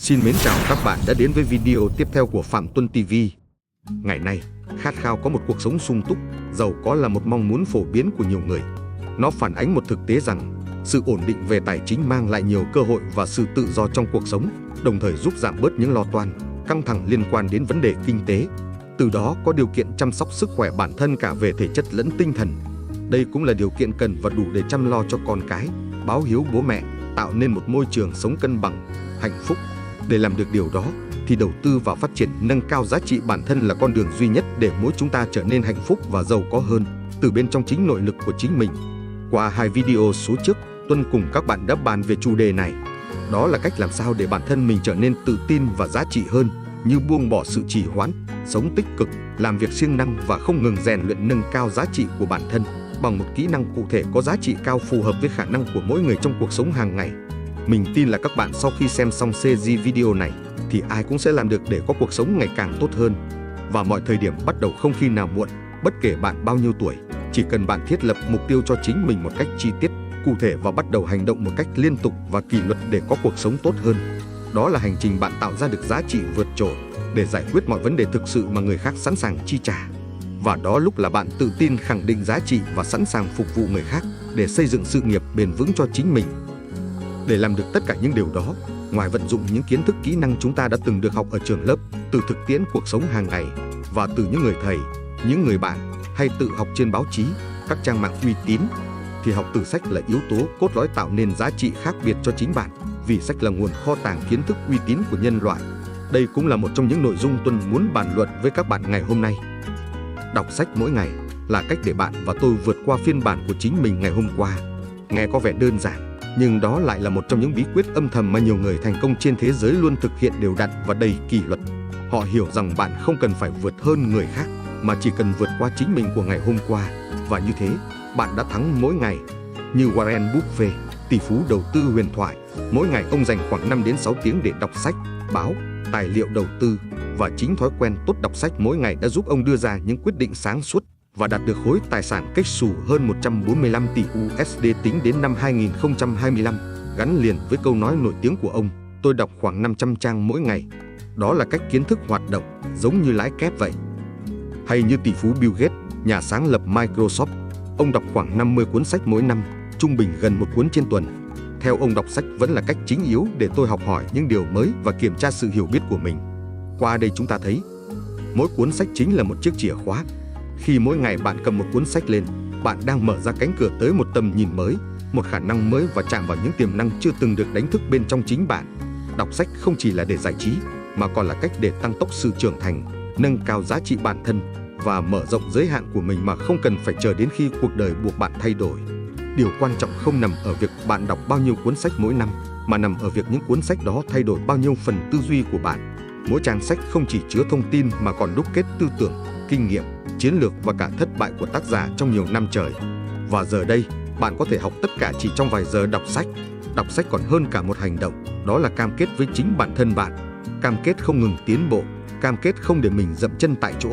Xin mến chào các bạn đã đến với video tiếp theo của Phạm Tuân TV. Ngày nay, khát khao có một cuộc sống sung túc, giàu có là một mong muốn phổ biến của nhiều người. Nó phản ánh một thực tế rằng sự ổn định về tài chính mang lại nhiều cơ hội và sự tự do trong cuộc sống, đồng thời giúp giảm bớt những lo toan, căng thẳng liên quan đến vấn đề kinh tế. Từ đó có điều kiện chăm sóc sức khỏe bản thân cả về thể chất lẫn tinh thần. Đây cũng là điều kiện cần và đủ để chăm lo cho con cái, báo hiếu bố mẹ, tạo nên một môi trường sống cân bằng, hạnh phúc. Để làm được điều đó thì đầu tư vào phát triển nâng cao giá trị bản thân là con đường duy nhất để mỗi chúng ta trở nên hạnh phúc và giàu có hơn từ bên trong chính nội lực của chính mình. Qua 2 video số trước, Tuân cùng các bạn đã bàn về chủ đề này. Đó là cách làm sao để bản thân mình trở nên tự tin và giá trị hơn, như buông bỏ sự trì hoãn, sống tích cực, làm việc siêng năng và không ngừng rèn luyện nâng cao giá trị của bản thân bằng một kỹ năng cụ thể có giá trị cao phù hợp với khả năng của mỗi người trong cuộc sống hàng ngày. Mình tin là các bạn sau khi xem xong series video này thì ai cũng sẽ làm được để có cuộc sống ngày càng tốt hơn. Và mọi thời điểm bắt đầu không khi nào muộn, bất kể bạn bao nhiêu tuổi, chỉ cần bạn thiết lập mục tiêu cho chính mình một cách chi tiết, cụ thể và bắt đầu hành động một cách liên tục và kỷ luật để có cuộc sống tốt hơn. Đó là hành trình bạn tạo ra được giá trị vượt trội để giải quyết mọi vấn đề thực sự mà người khác sẵn sàng chi trả. Và đó lúc là bạn tự tin khẳng định giá trị và sẵn sàng phục vụ người khác để xây dựng sự nghiệp bền vững cho chính mình. Để làm được tất cả những điều đó, ngoài vận dụng những kiến thức kỹ năng chúng ta đã từng được học ở trường lớp, từ thực tiễn cuộc sống hàng ngày và từ những người thầy, những người bạn hay tự học trên báo chí, các trang mạng uy tín, thì học từ sách là yếu tố cốt lõi tạo nên giá trị khác biệt cho chính bạn, vì sách là nguồn kho tàng kiến thức uy tín của nhân loại. Đây cũng là một trong những nội dung Tuân muốn bàn luận với các bạn ngày hôm nay. Đọc sách mỗi ngày là cách để bạn và tôi vượt qua phiên bản của chính mình ngày hôm qua. Nghe có vẻ đơn giản, nhưng đó lại là một trong những bí quyết âm thầm mà nhiều người thành công trên thế giới luôn thực hiện đều đặn và đầy kỷ luật. Họ hiểu rằng bạn không cần phải vượt hơn người khác, mà chỉ cần vượt qua chính mình của ngày hôm qua, và như thế, bạn đã thắng mỗi ngày. Như Warren Buffett, tỷ phú đầu tư huyền thoại, mỗi ngày ông dành khoảng 5 đến 6 tiếng để đọc sách, báo, tài liệu đầu tư, và chính thói quen tốt đọc sách mỗi ngày đã giúp ông đưa ra những quyết định sáng suốt và đạt được khối tài sản cách xù hơn 145 tỷ USD tính đến năm 2025, gắn liền với câu nói nổi tiếng của ông, tôi đọc khoảng 500 trang mỗi ngày. Đó là cách kiến thức hoạt động, giống như lãi kép vậy. Hay như tỷ phú Bill Gates, nhà sáng lập Microsoft, ông đọc khoảng 50 cuốn sách mỗi năm, trung bình gần một cuốn trên tuần. Theo ông, đọc sách vẫn là cách chính yếu để tôi học hỏi những điều mới và kiểm tra sự hiểu biết của mình. Qua đây chúng ta thấy, mỗi cuốn sách chính là một chiếc chìa khóa. Khi mỗi ngày bạn cầm một cuốn sách lên, bạn đang mở ra cánh cửa tới một tầm nhìn mới, một khả năng mới và chạm vào những tiềm năng chưa từng được đánh thức bên trong chính bạn. Đọc sách không chỉ là để giải trí, mà còn là cách để tăng tốc sự trưởng thành, nâng cao giá trị bản thân và mở rộng giới hạn của mình mà không cần phải chờ đến khi cuộc đời buộc bạn thay đổi. Điều quan trọng không nằm ở việc bạn đọc bao nhiêu cuốn sách mỗi năm, mà nằm ở việc những cuốn sách đó thay đổi bao nhiêu phần tư duy của bạn. Mỗi trang sách không chỉ chứa thông tin mà còn đúc kết tư tưởng, kinh nghiệm, chiến lược và cả thất bại của tác giả trong nhiều năm trời. Và giờ đây, bạn có thể học tất cả chỉ trong vài giờ đọc sách. Đọc sách còn hơn cả một hành động, đó là cam kết với chính bản thân bạn. Cam kết không ngừng tiến bộ, cam kết không để mình dậm chân tại chỗ.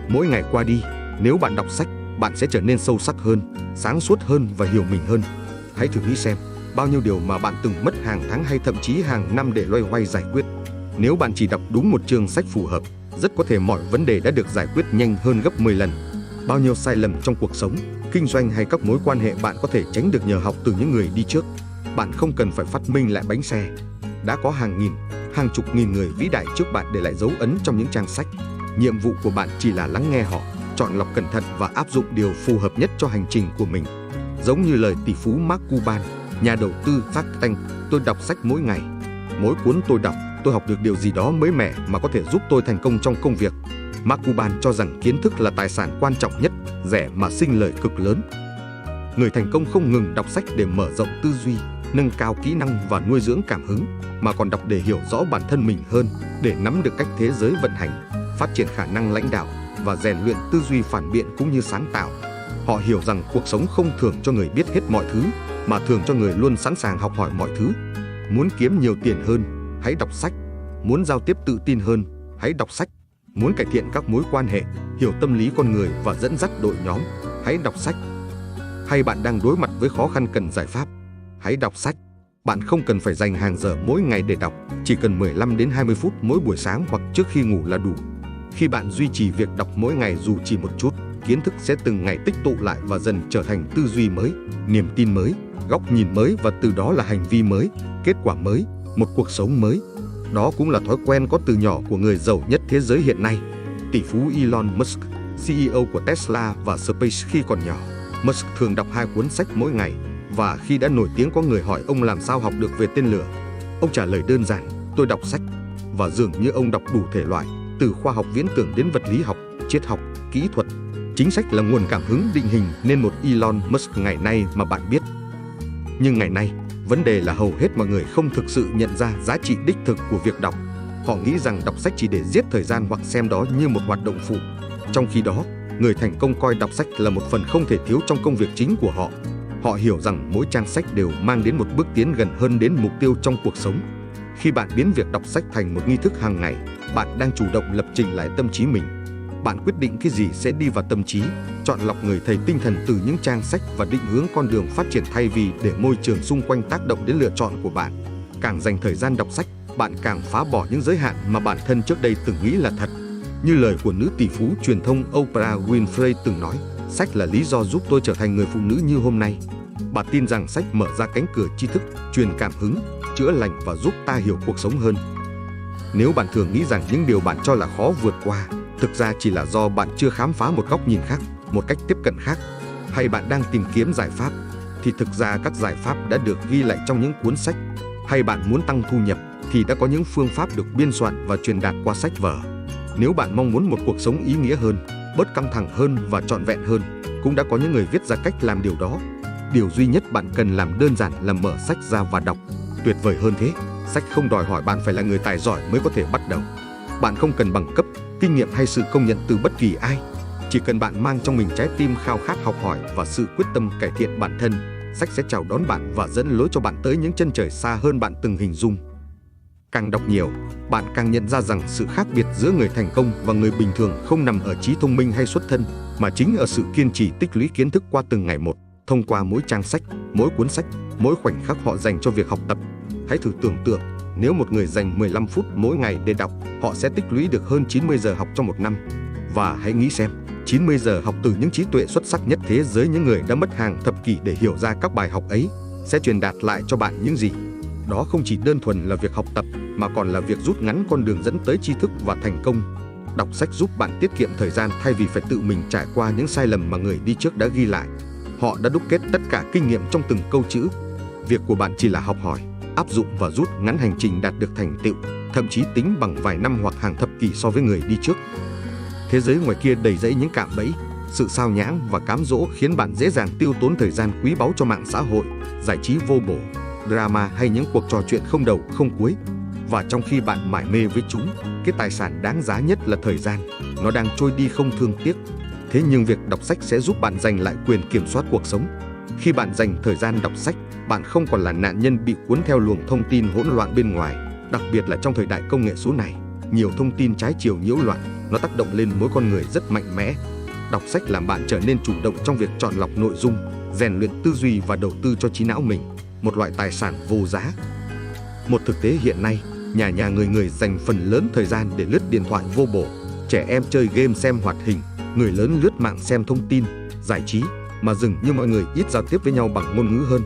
Mỗi ngày qua đi, nếu bạn đọc sách, bạn sẽ trở nên sâu sắc hơn, sáng suốt hơn và hiểu mình hơn. Hãy thử nghĩ xem, bao nhiêu điều mà bạn từng mất hàng tháng hay thậm chí hàng năm để loay hoay giải quyết. Nếu bạn chỉ đọc đúng một chương sách phù hợp, rất có thể mọi vấn đề đã được giải quyết nhanh hơn gấp 10 lần. Bao nhiêu sai lầm trong cuộc sống, kinh doanh hay các mối quan hệ bạn có thể tránh được nhờ học từ những người đi trước. Bạn không cần phải phát minh lại bánh xe. Đã có hàng nghìn, hàng chục nghìn người vĩ đại trước bạn để lại dấu ấn trong những trang sách. Nhiệm vụ của bạn chỉ là lắng nghe họ, chọn lọc cẩn thận và áp dụng điều phù hợp nhất cho hành trình của mình. Giống như lời tỷ phú Mark Cuban, nhà đầu tư Shark Tank, tôi đọc sách mỗi ngày. Mỗi cuốn tôi đọc, tôi học được điều gì đó mới mẻ mà có thể giúp tôi thành công trong công việc. Mark Cuban cho rằng kiến thức là tài sản quan trọng nhất, rẻ mà sinh lợi cực lớn. Người thành công không ngừng đọc sách để mở rộng tư duy, nâng cao kỹ năng và nuôi dưỡng cảm hứng, mà còn đọc để hiểu rõ bản thân mình hơn, để nắm được cách thế giới vận hành, phát triển khả năng lãnh đạo và rèn luyện tư duy phản biện cũng như sáng tạo. Họ hiểu rằng cuộc sống không thưởng cho người biết hết mọi thứ, mà thưởng cho người luôn sẵn sàng học hỏi mọi thứ. Muốn kiếm nhiều tiền hơn, hãy đọc sách. Muốn giao tiếp tự tin hơn, hãy đọc sách. Muốn cải thiện các mối quan hệ, hiểu tâm lý con người và dẫn dắt đội nhóm, hãy đọc sách. Hay bạn đang đối mặt với khó khăn cần giải pháp, hãy đọc sách. Bạn không cần phải dành hàng giờ mỗi ngày để đọc, chỉ cần 15 đến 20 phút mỗi buổi sáng hoặc trước khi ngủ là đủ. Khi bạn duy trì việc đọc mỗi ngày dù chỉ một chút, kiến thức sẽ từng ngày tích tụ lại và dần trở thành tư duy mới, niềm tin mới, góc nhìn mới và từ đó là hành vi mới, kết quả mới, một cuộc sống mới. Đó cũng là thói quen có từ nhỏ của người giàu nhất thế giới hiện nay. Tỷ phú Elon Musk, CEO của Tesla và SpaceX. Khi còn nhỏ, Musk thường đọc 2 cuốn sách mỗi ngày, và khi đã nổi tiếng có người hỏi ông làm sao học được về tên lửa. Ông trả lời đơn giản, tôi đọc sách. Và dường như ông đọc đủ thể loại, từ khoa học viễn tưởng đến vật lý học, triết học, kỹ thuật. Chính sách là nguồn cảm hứng định hình nên một Elon Musk ngày nay mà bạn biết. Nhưng ngày nay, vấn đề là hầu hết mọi người không thực sự nhận ra giá trị đích thực của việc đọc. Họ nghĩ rằng đọc sách chỉ để giết thời gian hoặc xem đó như một hoạt động phụ. Trong khi đó, người thành công coi đọc sách là một phần không thể thiếu trong công việc chính của họ. Họ hiểu rằng mỗi trang sách đều mang đến một bước tiến gần hơn đến mục tiêu trong cuộc sống. Khi bạn biến việc đọc sách thành một nghi thức hàng ngày, bạn đang chủ động lập trình lại tâm trí mình. Bạn quyết định cái gì sẽ đi vào tâm trí, chọn lọc người thầy tinh thần từ những trang sách và định hướng con đường phát triển thay vì để môi trường xung quanh tác động đến lựa chọn của bạn. Càng dành thời gian đọc sách, bạn càng phá bỏ những giới hạn mà bản thân trước đây từng nghĩ là thật. Như lời của nữ tỷ phú truyền thông Oprah Winfrey từng nói, sách là lý do giúp tôi trở thành người phụ nữ như hôm nay. Bà tin rằng sách mở ra cánh cửa tri thức, truyền cảm hứng, chữa lành và giúp ta hiểu cuộc sống hơn. Nếu bạn thường nghĩ rằng những điều bạn cho là khó vượt qua, thực ra chỉ là do bạn chưa khám phá một góc nhìn khác, một cách tiếp cận khác, hay bạn đang tìm kiếm giải pháp, thì thực ra các giải pháp đã được ghi lại trong những cuốn sách. Hay bạn muốn tăng thu nhập, thì đã có những phương pháp được biên soạn và truyền đạt qua sách vở. Nếu bạn mong muốn một cuộc sống ý nghĩa hơn, bớt căng thẳng hơn và trọn vẹn hơn, cũng đã có những người viết ra cách làm điều đó. Điều duy nhất bạn cần làm đơn giản là mở sách ra và đọc. Tuyệt vời hơn thế, sách không đòi hỏi bạn phải là người tài giỏi mới có thể bắt đầu. Bạn không cần bằng cấp, kinh nghiệm hay sự công nhận từ bất kỳ ai. Chỉ cần bạn mang trong mình trái tim khao khát học hỏi và sự quyết tâm cải thiện bản thân, sách sẽ chào đón bạn và dẫn lối cho bạn tới những chân trời xa hơn bạn từng hình dung. Càng đọc nhiều, bạn càng nhận ra rằng sự khác biệt giữa người thành công và người bình thường không nằm ở trí thông minh hay xuất thân, mà chính ở sự kiên trì tích lũy kiến thức qua từng ngày một, thông qua mỗi trang sách, mỗi cuốn sách, mỗi khoảnh khắc họ dành cho việc học tập. Hãy thử tưởng tượng, nếu một người dành 15 phút mỗi ngày để đọc, họ sẽ tích lũy được hơn 90 giờ học trong một năm. Và hãy nghĩ xem, 90 giờ học từ những trí tuệ xuất sắc nhất thế giới, những người đã mất hàng thập kỷ để hiểu ra các bài học ấy, sẽ truyền đạt lại cho bạn những gì. Đó không chỉ đơn thuần là việc học tập, mà còn là việc rút ngắn con đường dẫn tới tri thức và thành công. Đọc sách giúp bạn tiết kiệm thời gian thay vì phải tự mình trải qua những sai lầm mà người đi trước đã ghi lại. Họ đã đúc kết tất cả kinh nghiệm trong từng câu chữ. Việc của bạn chỉ là học hỏi, áp dụng và rút ngắn hành trình đạt được thành tựu, thậm chí tính bằng vài năm hoặc hàng thập kỷ so với người đi trước. Thế giới ngoài kia đầy rẫy những cạm bẫy, sự sao nhãng và cám dỗ khiến bạn dễ dàng tiêu tốn thời gian quý báu cho mạng xã hội, giải trí vô bổ, drama hay những cuộc trò chuyện không đầu không cuối. Và trong khi bạn mải mê với chúng, cái tài sản đáng giá nhất là thời gian, nó đang trôi đi không thương tiếc. Thế nhưng việc đọc sách sẽ giúp bạn giành lại quyền kiểm soát cuộc sống. Khi bạn dành thời gian đọc sách, bạn không còn là nạn nhân bị cuốn theo luồng thông tin hỗn loạn bên ngoài. Đặc biệt là trong thời đại công nghệ số này, nhiều thông tin trái chiều nhiễu loạn, nó tác động lên mỗi con người rất mạnh mẽ. Đọc sách làm bạn trở nên chủ động trong việc chọn lọc nội dung, rèn luyện tư duy và đầu tư cho trí não mình, một loại tài sản vô giá. Một thực tế hiện nay, nhà người dành phần lớn thời gian để lướt điện thoại vô bổ, trẻ em chơi game xem hoạt hình, người lớn lướt mạng xem thông tin, giải trí, mà dường như mọi người ít giao tiếp với nhau bằng ngôn ngữ hơn.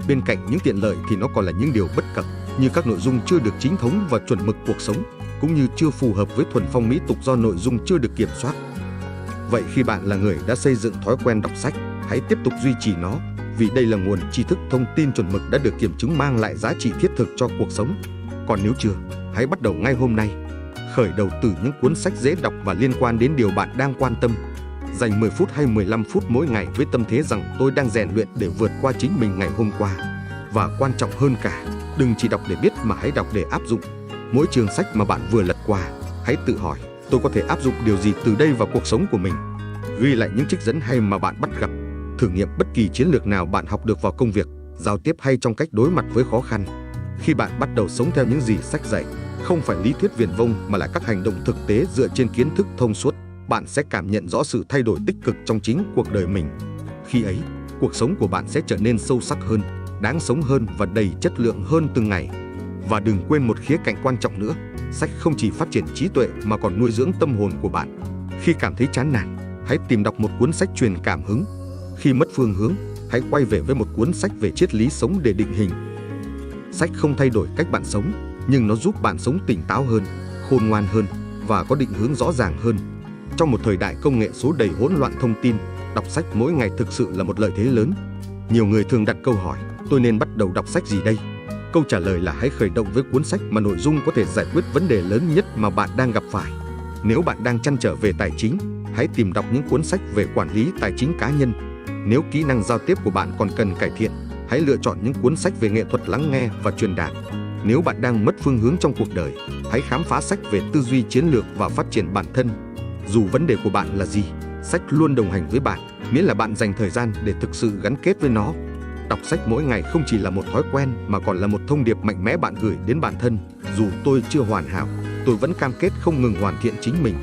Bên cạnh những tiện lợi thì nó còn là những điều bất cập, như các nội dung chưa được chính thống và chuẩn mực cuộc sống, cũng như chưa phù hợp với thuần phong mỹ tục do nội dung chưa được kiểm soát. Vậy khi bạn là người đã xây dựng thói quen đọc sách, hãy tiếp tục duy trì nó, vì đây là nguồn tri thức thông tin chuẩn mực đã được kiểm chứng mang lại giá trị thiết thực cho cuộc sống. Còn nếu chưa, hãy bắt đầu ngay hôm nay. Khởi đầu từ những cuốn sách dễ đọc và liên quan đến điều bạn đang quan tâm. Dành 10 phút hay 15 phút mỗi ngày với tâm thế rằng tôi đang rèn luyện để vượt qua chính mình ngày hôm qua. Và quan trọng hơn cả, đừng chỉ đọc để biết mà hãy đọc để áp dụng. Mỗi chương sách mà bạn vừa lật qua, hãy tự hỏi, tôi có thể áp dụng điều gì từ đây vào cuộc sống của mình? Ghi lại những trích dẫn hay mà bạn bắt gặp. Thử nghiệm bất kỳ chiến lược nào bạn học được vào công việc, giao tiếp hay trong cách đối mặt với khó khăn. Khi bạn bắt đầu sống theo những gì sách dạy, không phải lý thuyết viển vông mà là các hành động thực tế dựa trên kiến thức thông suốt, bạn sẽ cảm nhận rõ sự thay đổi tích cực trong chính cuộc đời mình. Khi ấy, cuộc sống của bạn sẽ trở nên sâu sắc hơn, đáng sống hơn và đầy chất lượng hơn từng ngày. Và đừng quên một khía cạnh quan trọng nữa, sách không chỉ phát triển trí tuệ mà còn nuôi dưỡng tâm hồn của bạn. Khi cảm thấy chán nản, hãy tìm đọc một cuốn sách truyền cảm hứng. Khi mất phương hướng, hãy quay về với một cuốn sách về triết lý sống để định hình. Sách không thay đổi cách bạn sống, nhưng nó giúp bạn sống tỉnh táo hơn, khôn ngoan hơn và có định hướng rõ ràng hơn. Trong một thời đại công nghệ số đầy hỗn loạn thông tin, đọc sách mỗi ngày thực sự là một lợi thế lớn. Nhiều người thường đặt câu hỏi, tôi nên bắt đầu đọc sách gì đây? Câu trả lời là hãy khởi động với cuốn sách mà nội dung có thể giải quyết vấn đề lớn nhất mà bạn đang gặp phải. Nếu bạn đang trăn trở về tài chính, hãy tìm đọc những cuốn sách về quản lý tài chính cá nhân. Nếu kỹ năng giao tiếp của bạn còn cần cải thiện, hãy lựa chọn những cuốn sách về nghệ thuật lắng nghe và truyền đạt. Nếu bạn đang mất phương hướng trong cuộc đời, hãy khám phá sách về tư duy chiến lược và phát triển bản thân. Dù vấn đề của bạn là gì, sách luôn đồng hành với bạn, miễn là bạn dành thời gian để thực sự gắn kết với nó. Đọc sách mỗi ngày không chỉ là một thói quen mà còn là một thông điệp mạnh mẽ bạn gửi đến bản thân. Dù tôi chưa hoàn hảo, tôi vẫn cam kết không ngừng hoàn thiện chính mình.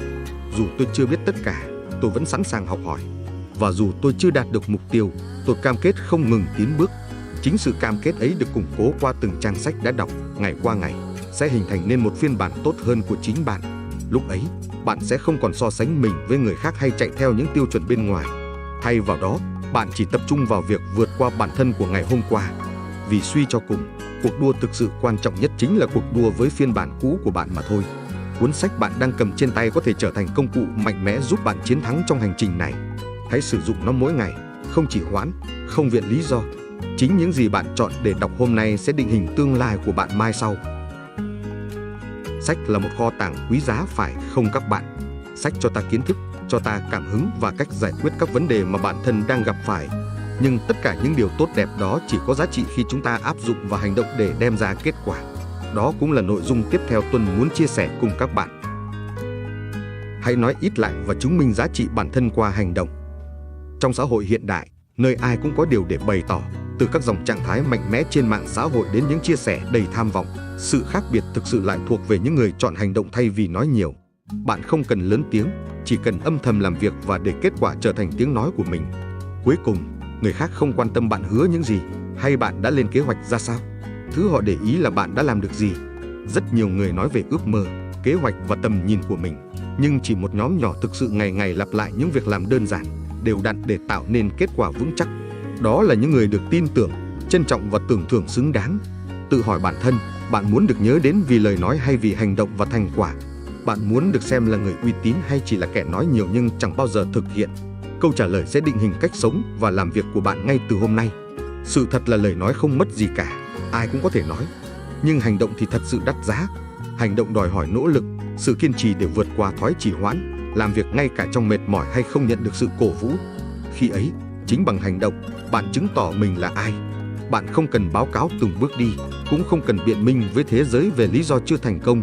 Dù tôi chưa biết tất cả, tôi vẫn sẵn sàng học hỏi. Và dù tôi chưa đạt được mục tiêu, tôi cam kết không ngừng tiến bước. Chính sự cam kết ấy được củng cố qua từng trang sách đã đọc, ngày qua ngày, sẽ hình thành nên một phiên bản tốt hơn của chính bạn. Lúc ấy, bạn sẽ không còn so sánh mình với người khác hay chạy theo những tiêu chuẩn bên ngoài. Thay vào đó, bạn chỉ tập trung vào việc vượt qua bản thân của ngày hôm qua. Vì suy cho cùng, cuộc đua thực sự quan trọng nhất chính là cuộc đua với phiên bản cũ của bạn mà thôi. Cuốn sách bạn đang cầm trên tay có thể trở thành công cụ mạnh mẽ giúp bạn chiến thắng trong hành trình này. Hãy sử dụng nó mỗi ngày, không chỉ hoãn, không viện lý do. Chính những gì bạn chọn để đọc hôm nay sẽ định hình tương lai của bạn mai sau. Sách là một kho tàng quý giá phải không các bạn? Sách cho ta kiến thức, cho ta cảm hứng và cách giải quyết các vấn đề mà bản thân đang gặp phải. Nhưng tất cả những điều tốt đẹp đó chỉ có giá trị khi chúng ta áp dụng và hành động để đem ra kết quả. Đó cũng là nội dung tiếp theo Tuân muốn chia sẻ cùng các bạn. Hãy nói ít lại và chứng minh giá trị bản thân qua hành động. Trong xã hội hiện đại, nơi ai cũng có điều để bày tỏ, từ các dòng trạng thái mạnh mẽ trên mạng xã hội đến những chia sẻ đầy tham vọng, sự khác biệt thực sự lại thuộc về những người chọn hành động thay vì nói nhiều. Bạn không cần lớn tiếng, chỉ cần âm thầm làm việc và để kết quả trở thành tiếng nói của mình. Cuối cùng, người khác không quan tâm bạn hứa những gì hay bạn đã lên kế hoạch ra sao. Thứ họ để ý là bạn đã làm được gì. Rất nhiều người nói về ước mơ, kế hoạch và tầm nhìn của mình, nhưng chỉ một nhóm nhỏ thực sự ngày ngày lặp lại những việc làm đơn giản, đều đặn để tạo nên kết quả vững chắc. Đó là những người được tin tưởng, trân trọng và tưởng thưởng xứng đáng. Tự hỏi bản thân, bạn muốn được nhớ đến vì lời nói hay vì hành động và thành quả? Bạn muốn được xem là người uy tín hay chỉ là kẻ nói nhiều nhưng chẳng bao giờ thực hiện? Câu trả lời sẽ định hình cách sống và làm việc của bạn ngay từ hôm nay. Sự thật là lời nói không mất gì cả, ai cũng có thể nói. Nhưng hành động thì thật sự đắt giá. Hành động đòi hỏi nỗ lực, sự kiên trì để vượt qua thói trì hoãn, làm việc ngay cả trong mệt mỏi hay không nhận được sự cổ vũ. Khi ấy, chính bằng hành động, bạn chứng tỏ mình là ai. Bạn không cần báo cáo từng bước đi, cũng không cần biện minh với thế giới về lý do chưa thành công.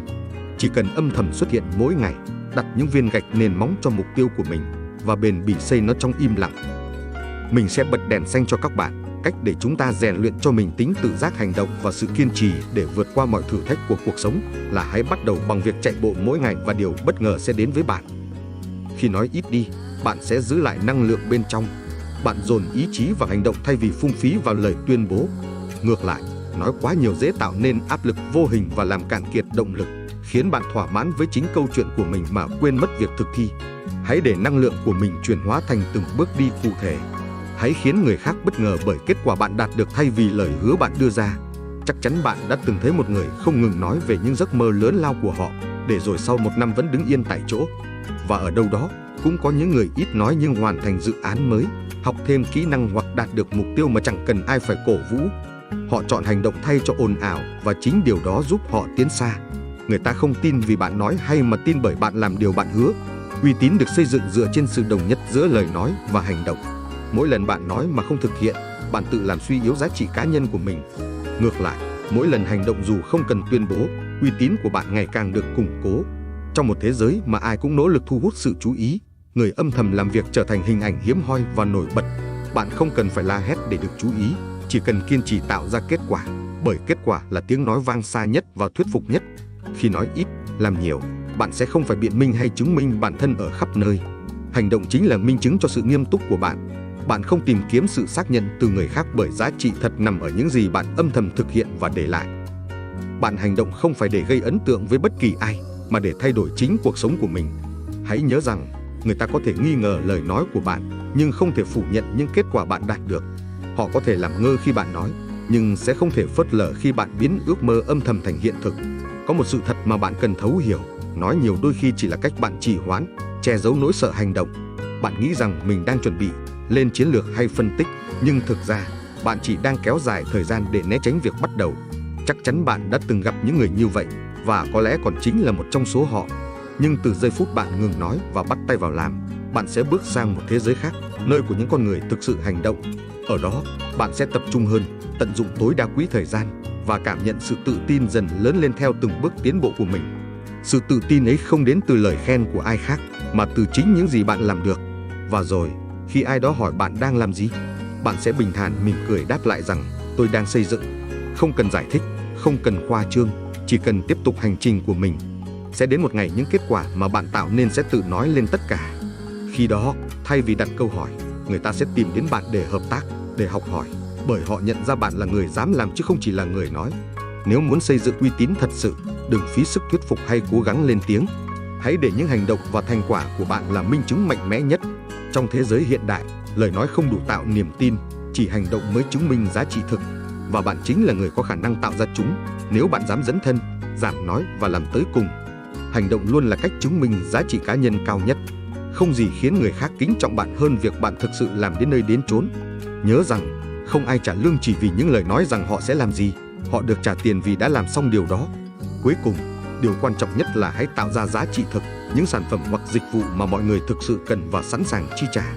Chỉ cần âm thầm xuất hiện mỗi ngày, đặt những viên gạch nền móng cho mục tiêu của mình và bền bỉ xây nó trong im lặng. Mình sẽ bật đèn xanh cho các bạn, cách để chúng ta rèn luyện cho mình tính tự giác hành động và sự kiên trì để vượt qua mọi thử thách của cuộc sống là hãy bắt đầu bằng việc chạy bộ mỗi ngày và điều bất ngờ sẽ đến với bạn. Khi nói ít đi, bạn sẽ giữ lại năng lượng bên trong. Bạn dồn ý chí vào hành động thay vì phung phí vào lời tuyên bố. Ngược lại, nói quá nhiều dễ tạo nên áp lực vô hình và làm cạn kiệt động lực, khiến bạn thỏa mãn với chính câu chuyện của mình mà quên mất việc thực thi. Hãy để năng lượng của mình chuyển hóa thành từng bước đi cụ thể. Hãy khiến người khác bất ngờ bởi kết quả bạn đạt được thay vì lời hứa bạn đưa ra. Chắc chắn bạn đã từng thấy một người không ngừng nói về những giấc mơ lớn lao của họ, để rồi sau một năm vẫn đứng yên tại chỗ. Và ở đâu đó, cũng có những người ít nói nhưng hoàn thành dự án mới, học thêm kỹ năng hoặc đạt được mục tiêu mà chẳng cần ai phải cổ vũ. Họ chọn hành động thay cho ồn ào và chính điều đó giúp họ tiến xa. Người ta không tin vì bạn nói hay mà tin bởi bạn làm điều bạn hứa. Uy tín được xây dựng dựa trên sự đồng nhất giữa lời nói và hành động. Mỗi lần bạn nói mà không thực hiện, bạn tự làm suy yếu giá trị cá nhân của mình. Ngược lại, mỗi lần hành động dù không cần tuyên bố, uy tín của bạn ngày càng được củng cố. Trong một thế giới mà ai cũng nỗ lực thu hút sự chú ý, người âm thầm làm việc trở thành hình ảnh hiếm hoi và nổi bật. Bạn không cần phải la hét để được chú ý, chỉ cần kiên trì tạo ra kết quả, bởi kết quả là tiếng nói vang xa nhất và thuyết phục nhất. Khi nói ít, làm nhiều, bạn sẽ không phải biện minh hay chứng minh bản thân ở khắp nơi. Hành động chính là minh chứng cho sự nghiêm túc của bạn. Bạn không tìm kiếm sự xác nhận từ người khác bởi giá trị thật nằm ở những gì bạn âm thầm thực hiện và để lại. Bạn hành động không phải để gây ấn tượng với bất kỳ ai, mà để thay đổi chính cuộc sống của mình. Hãy nhớ rằng, người ta có thể nghi ngờ lời nói của bạn, nhưng không thể phủ nhận những kết quả bạn đạt được. Họ có thể làm ngơ khi bạn nói, nhưng sẽ không thể phớt lờ khi bạn biến ước mơ âm thầm thành hiện thực. Có một sự thật mà bạn cần thấu hiểu, nói nhiều đôi khi chỉ là cách bạn trì hoãn, che giấu nỗi sợ hành động. Bạn nghĩ rằng mình đang chuẩn bị, lên chiến lược hay phân tích, nhưng thực ra, bạn chỉ đang kéo dài thời gian để né tránh việc bắt đầu. Chắc chắn bạn đã từng gặp những người như vậy, và có lẽ còn chính là một trong số họ. Nhưng từ giây phút bạn ngừng nói và bắt tay vào làm, bạn sẽ bước sang một thế giới khác, nơi của những con người thực sự hành động. Ở đó, bạn sẽ tập trung hơn, tận dụng tối đa quỹ thời gian và cảm nhận sự tự tin dần lớn lên theo từng bước tiến bộ của mình. Sự tự tin ấy không đến từ lời khen của ai khác, mà từ chính những gì bạn làm được. Và rồi, khi ai đó hỏi bạn đang làm gì, bạn sẽ bình thản mỉm cười đáp lại rằng tôi đang xây dựng. Không cần giải thích, không cần khoa trương, chỉ cần tiếp tục hành trình của mình. Sẽ đến một ngày những kết quả mà bạn tạo nên sẽ tự nói lên tất cả. Khi đó, thay vì đặt câu hỏi, người ta sẽ tìm đến bạn để hợp tác, để học hỏi, bởi họ nhận ra bạn là người dám làm chứ không chỉ là người nói. Nếu muốn xây dựng uy tín thật sự, đừng phí sức thuyết phục hay cố gắng lên tiếng. Hãy để những hành động và thành quả của bạn là minh chứng mạnh mẽ nhất. Trong thế giới hiện đại, lời nói không đủ tạo niềm tin, chỉ hành động mới chứng minh giá trị thực. Và bạn chính là người có khả năng tạo ra chúng, nếu bạn dám dấn thân, giảm nói và làm tới cùng. Hành động luôn là cách chứng minh giá trị cá nhân cao nhất. Không gì khiến người khác kính trọng bạn hơn việc bạn thực sự làm đến nơi đến chốn. Nhớ rằng, không ai trả lương chỉ vì những lời nói rằng họ sẽ làm gì. Họ được trả tiền vì đã làm xong điều đó. Cuối cùng, điều quan trọng nhất là hãy tạo ra giá trị thực, những sản phẩm hoặc dịch vụ mà mọi người thực sự cần và sẵn sàng chi trả.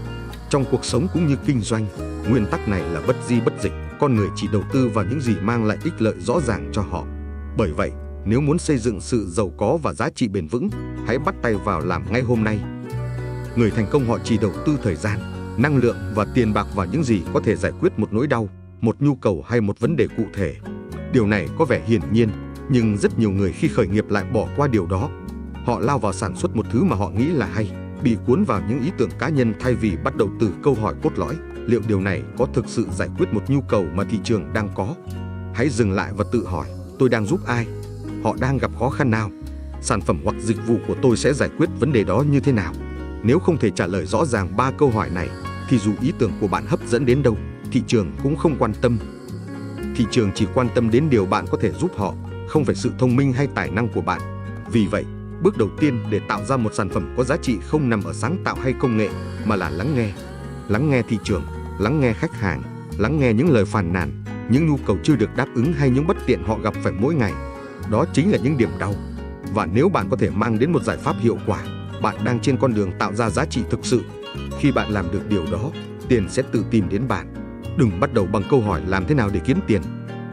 Trong cuộc sống cũng như kinh doanh, nguyên tắc này là bất di bất dịch. Con người chỉ đầu tư vào những gì mang lại ích lợi rõ ràng cho họ. Bởi vậy, nếu muốn xây dựng sự giàu có và giá trị bền vững, hãy bắt tay vào làm ngay hôm nay. Người thành công họ chỉ đầu tư thời gian, năng lượng và tiền bạc vào những gì có thể giải quyết một nỗi đau, một nhu cầu hay một vấn đề cụ thể. Điều này có vẻ hiển nhiên, nhưng rất nhiều người khi khởi nghiệp lại bỏ qua điều đó. Họ lao vào sản xuất một thứ mà họ nghĩ là hay, bị cuốn vào những ý tưởng cá nhân thay vì bắt đầu từ câu hỏi cốt lõi: liệu điều này có thực sự giải quyết một nhu cầu mà thị trường đang có? Hãy dừng lại và tự hỏi, tôi đang giúp ai? Họ đang gặp khó khăn nào? Sản phẩm hoặc dịch vụ của tôi sẽ giải quyết vấn đề đó như thế nào? Nếu không thể trả lời rõ ràng 3 câu hỏi này, thì dù ý tưởng của bạn hấp dẫn đến đâu, thị trường cũng không quan tâm. Thị trường chỉ quan tâm đến điều bạn có thể giúp họ, không phải sự thông minh hay tài năng của bạn. Vì vậy, bước đầu tiên để tạo ra một sản phẩm có giá trị không nằm ở sáng tạo hay công nghệ, mà là lắng nghe. Lắng nghe thị trường, lắng nghe khách hàng, lắng nghe những lời phàn nàn, những nhu cầu chưa được đáp ứng hay những bất tiện họ gặp phải mỗi ngày. Đó chính là những điểm đau. Và nếu bạn có thể mang đến một giải pháp hiệu quả, bạn đang trên con đường tạo ra giá trị thực sự. Khi bạn làm được điều đó, tiền sẽ tự tìm đến bạn. Đừng bắt đầu bằng câu hỏi làm thế nào để kiếm tiền.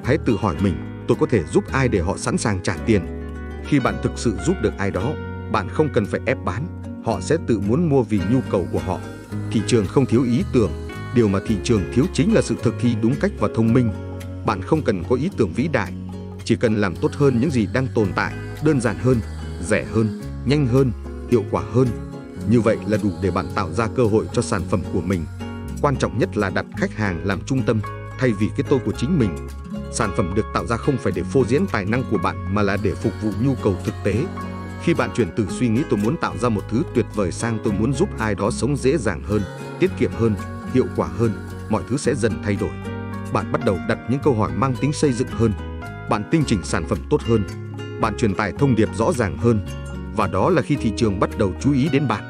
Hãy tự hỏi mình, tôi có thể giúp ai để họ sẵn sàng trả tiền. Khi bạn thực sự giúp được ai đó, bạn không cần phải ép bán, họ sẽ tự muốn mua vì nhu cầu của họ. Thị trường không thiếu ý tưởng, điều mà thị trường thiếu chính là sự thực thi đúng cách và thông minh. Bạn không cần có ý tưởng vĩ đại, chỉ cần làm tốt hơn những gì đang tồn tại, đơn giản hơn, rẻ hơn, nhanh hơn, hiệu quả hơn. Như vậy là đủ để bạn tạo ra cơ hội cho sản phẩm của mình. Quan trọng nhất là đặt khách hàng làm trung tâm, thay vì cái tôi của chính mình. Sản phẩm được tạo ra không phải để phô diễn tài năng của bạn, mà là để phục vụ nhu cầu thực tế. Khi bạn chuyển từ suy nghĩ tôi muốn tạo ra một thứ tuyệt vời sang tôi muốn giúp ai đó sống dễ dàng hơn, tiết kiệm hơn, hiệu quả hơn, mọi thứ sẽ dần thay đổi. Bạn bắt đầu đặt những câu hỏi mang tính xây dựng hơn. Bạn tinh chỉnh sản phẩm tốt hơn. Bạn truyền tải thông điệp rõ ràng hơn. Và đó là khi thị trường bắt đầu chú ý đến bạn.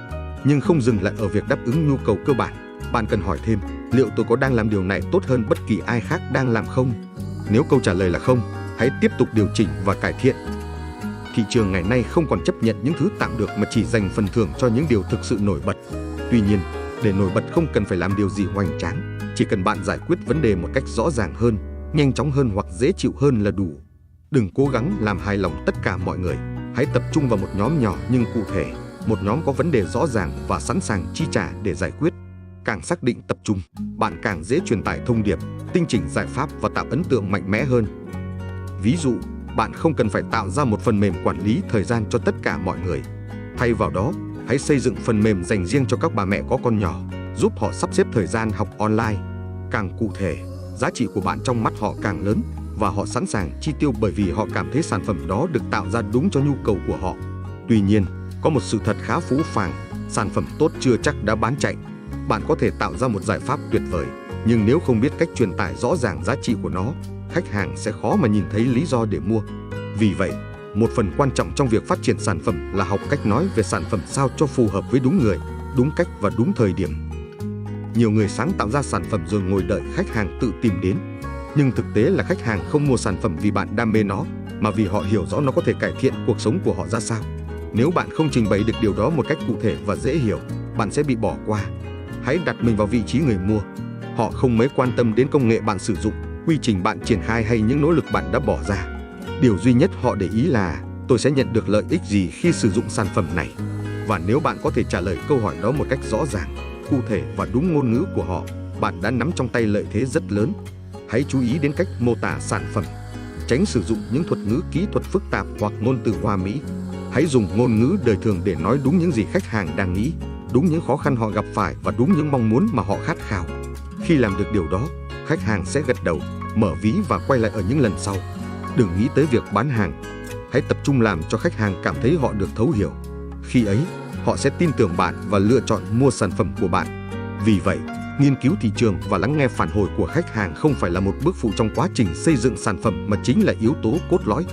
Nhưng không dừng lại ở việc đáp ứng nhu cầu cơ bản. Bạn cần hỏi thêm, liệu tôi có đang làm điều này tốt hơn bất kỳ ai khác đang làm không? Nếu câu trả lời là không, hãy tiếp tục điều chỉnh và cải thiện. Thị trường ngày nay không còn chấp nhận những thứ tạm được mà chỉ dành phần thưởng cho những điều thực sự nổi bật. Tuy nhiên, để nổi bật không cần phải làm điều gì hoành tráng, chỉ cần bạn giải quyết vấn đề một cách rõ ràng hơn, nhanh chóng hơn hoặc dễ chịu hơn là đủ. Đừng cố gắng làm hài lòng tất cả mọi người, hãy tập trung vào một nhóm nhỏ nhưng cụ thể, một nhóm có vấn đề rõ ràng và sẵn sàng chi trả để giải quyết. Càng xác định tập trung, bạn càng dễ truyền tải thông điệp, tinh chỉnh giải pháp và tạo ấn tượng mạnh mẽ hơn. Ví dụ, bạn không cần phải tạo ra một phần mềm quản lý thời gian cho tất cả mọi người. Thay vào đó, hãy xây dựng phần mềm dành riêng cho các bà mẹ có con nhỏ, giúp họ sắp xếp thời gian học online. Càng cụ thể, giá trị của bạn trong mắt họ càng lớn và họ sẵn sàng chi tiêu bởi vì họ cảm thấy sản phẩm đó được tạo ra đúng cho nhu cầu của họ. Tuy nhiên, có một sự thật khá phũ phàng, sản phẩm tốt chưa chắc đã bán chạy. Bạn có thể tạo ra một giải pháp tuyệt vời, nhưng nếu không biết cách truyền tải rõ ràng giá trị của nó, khách hàng sẽ khó mà nhìn thấy lý do để mua. Vì vậy, một phần quan trọng trong việc phát triển sản phẩm là học cách nói về sản phẩm sao cho phù hợp với đúng người, đúng cách và đúng thời điểm. Nhiều người sáng tạo ra sản phẩm rồi ngồi đợi khách hàng tự tìm đến. Nhưng thực tế là khách hàng không mua sản phẩm vì bạn đam mê nó, mà vì họ hiểu rõ nó có thể cải thiện cuộc sống của họ ra sao. Nếu bạn không trình bày được điều đó một cách cụ thể và dễ hiểu, bạn sẽ bị bỏ qua. Hãy đặt mình vào vị trí người mua. Họ không mấy quan tâm đến công nghệ bạn sử dụng, quy trình bạn triển khai hay những nỗ lực bạn đã bỏ ra. Điều duy nhất họ để ý là tôi sẽ nhận được lợi ích gì khi sử dụng sản phẩm này. Và nếu bạn có thể trả lời câu hỏi đó một cách rõ ràng, cụ thể và đúng ngôn ngữ của họ, bạn đã nắm trong tay lợi thế rất lớn. Hãy chú ý đến cách mô tả sản phẩm. Tránh sử dụng những thuật ngữ kỹ thuật phức tạp hoặc ngôn từ hoa mỹ. Hãy dùng ngôn ngữ đời thường để nói đúng những gì khách hàng đang nghĩ, đúng những khó khăn họ gặp phải và đúng những mong muốn mà họ khát khao. Khi làm được điều đó, khách hàng sẽ gật đầu, mở ví và quay lại ở những lần sau. Đừng nghĩ tới việc bán hàng. Hãy tập trung làm cho khách hàng cảm thấy họ được thấu hiểu. Khi ấy, họ sẽ tin tưởng bạn và lựa chọn mua sản phẩm của bạn. Vì vậy, nghiên cứu thị trường và lắng nghe phản hồi của khách hàng không phải là một bước phụ trong quá trình xây dựng sản phẩm mà chính là yếu tố cốt lõi.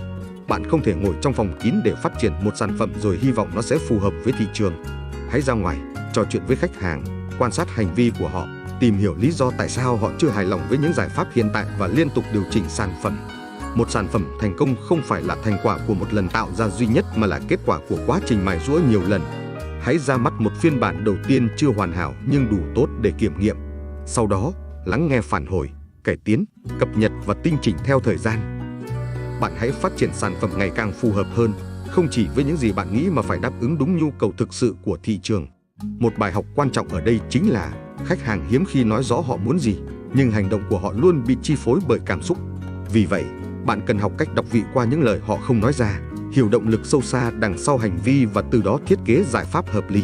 Bạn không thể ngồi trong phòng kín để phát triển một sản phẩm rồi hy vọng nó sẽ phù hợp với thị trường. Hãy ra ngoài, trò chuyện với khách hàng, quan sát hành vi của họ, tìm hiểu lý do tại sao họ chưa hài lòng với những giải pháp hiện tại và liên tục điều chỉnh sản phẩm. Một sản phẩm thành công không phải là thành quả của một lần tạo ra duy nhất mà là kết quả của quá trình mài giũa nhiều lần. Hãy ra mắt một phiên bản đầu tiên chưa hoàn hảo nhưng đủ tốt để kiểm nghiệm. Sau đó, lắng nghe phản hồi, cải tiến, cập nhật và tinh chỉnh theo thời gian. Bạn hãy phát triển sản phẩm ngày càng phù hợp hơn, không chỉ với những gì bạn nghĩ mà phải đáp ứng đúng nhu cầu thực sự của thị trường. Một bài học quan trọng ở đây chính là khách hàng hiếm khi nói rõ họ muốn gì, nhưng hành động của họ luôn bị chi phối bởi cảm xúc. Vì vậy, bạn cần học cách đọc vị qua những lời họ không nói ra, hiểu động lực sâu xa đằng sau hành vi và từ đó thiết kế giải pháp hợp lý.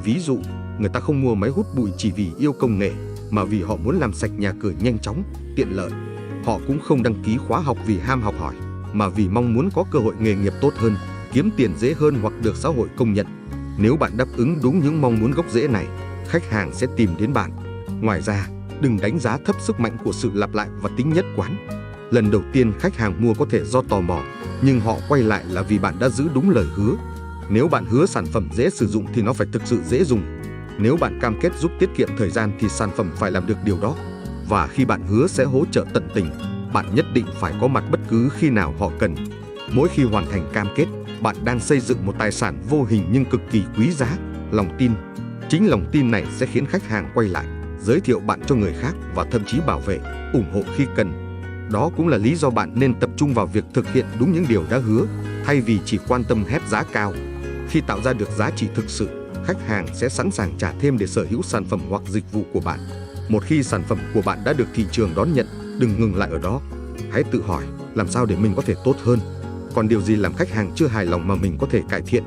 Ví dụ, người ta không mua máy hút bụi chỉ vì yêu công nghệ, mà vì họ muốn làm sạch nhà cửa nhanh chóng, tiện lợi. Họ cũng không đăng ký khóa học vì ham học hỏi, mà vì mong muốn có cơ hội nghề nghiệp tốt hơn, kiếm tiền dễ hơn hoặc được xã hội công nhận. Nếu bạn đáp ứng đúng những mong muốn gốc rễ này, khách hàng sẽ tìm đến bạn. Ngoài ra, đừng đánh giá thấp sức mạnh của sự lặp lại và tính nhất quán. Lần đầu tiên khách hàng mua có thể do tò mò, nhưng họ quay lại là vì bạn đã giữ đúng lời hứa. Nếu bạn hứa sản phẩm dễ sử dụng thì nó phải thực sự dễ dùng. Nếu bạn cam kết giúp tiết kiệm thời gian thì sản phẩm phải làm được điều đó. Và khi bạn hứa sẽ hỗ trợ tận tình, bạn nhất định phải có mặt bất cứ khi nào họ cần. Mỗi khi hoàn thành cam kết, bạn đang xây dựng một tài sản vô hình nhưng cực kỳ quý giá, lòng tin. Chính lòng tin này sẽ khiến khách hàng quay lại, giới thiệu bạn cho người khác và thậm chí bảo vệ, ủng hộ khi cần. Đó cũng là lý do bạn nên tập trung vào việc thực hiện đúng những điều đã hứa, thay vì chỉ quan tâm hét giá cao. Khi tạo ra được giá trị thực sự, khách hàng sẽ sẵn sàng trả thêm để sở hữu sản phẩm hoặc dịch vụ của bạn. Một khi sản phẩm của bạn đã được thị trường đón nhận, đừng ngừng lại ở đó. Hãy tự hỏi, làm sao để mình có thể tốt hơn? Còn điều gì làm khách hàng chưa hài lòng mà mình có thể cải thiện?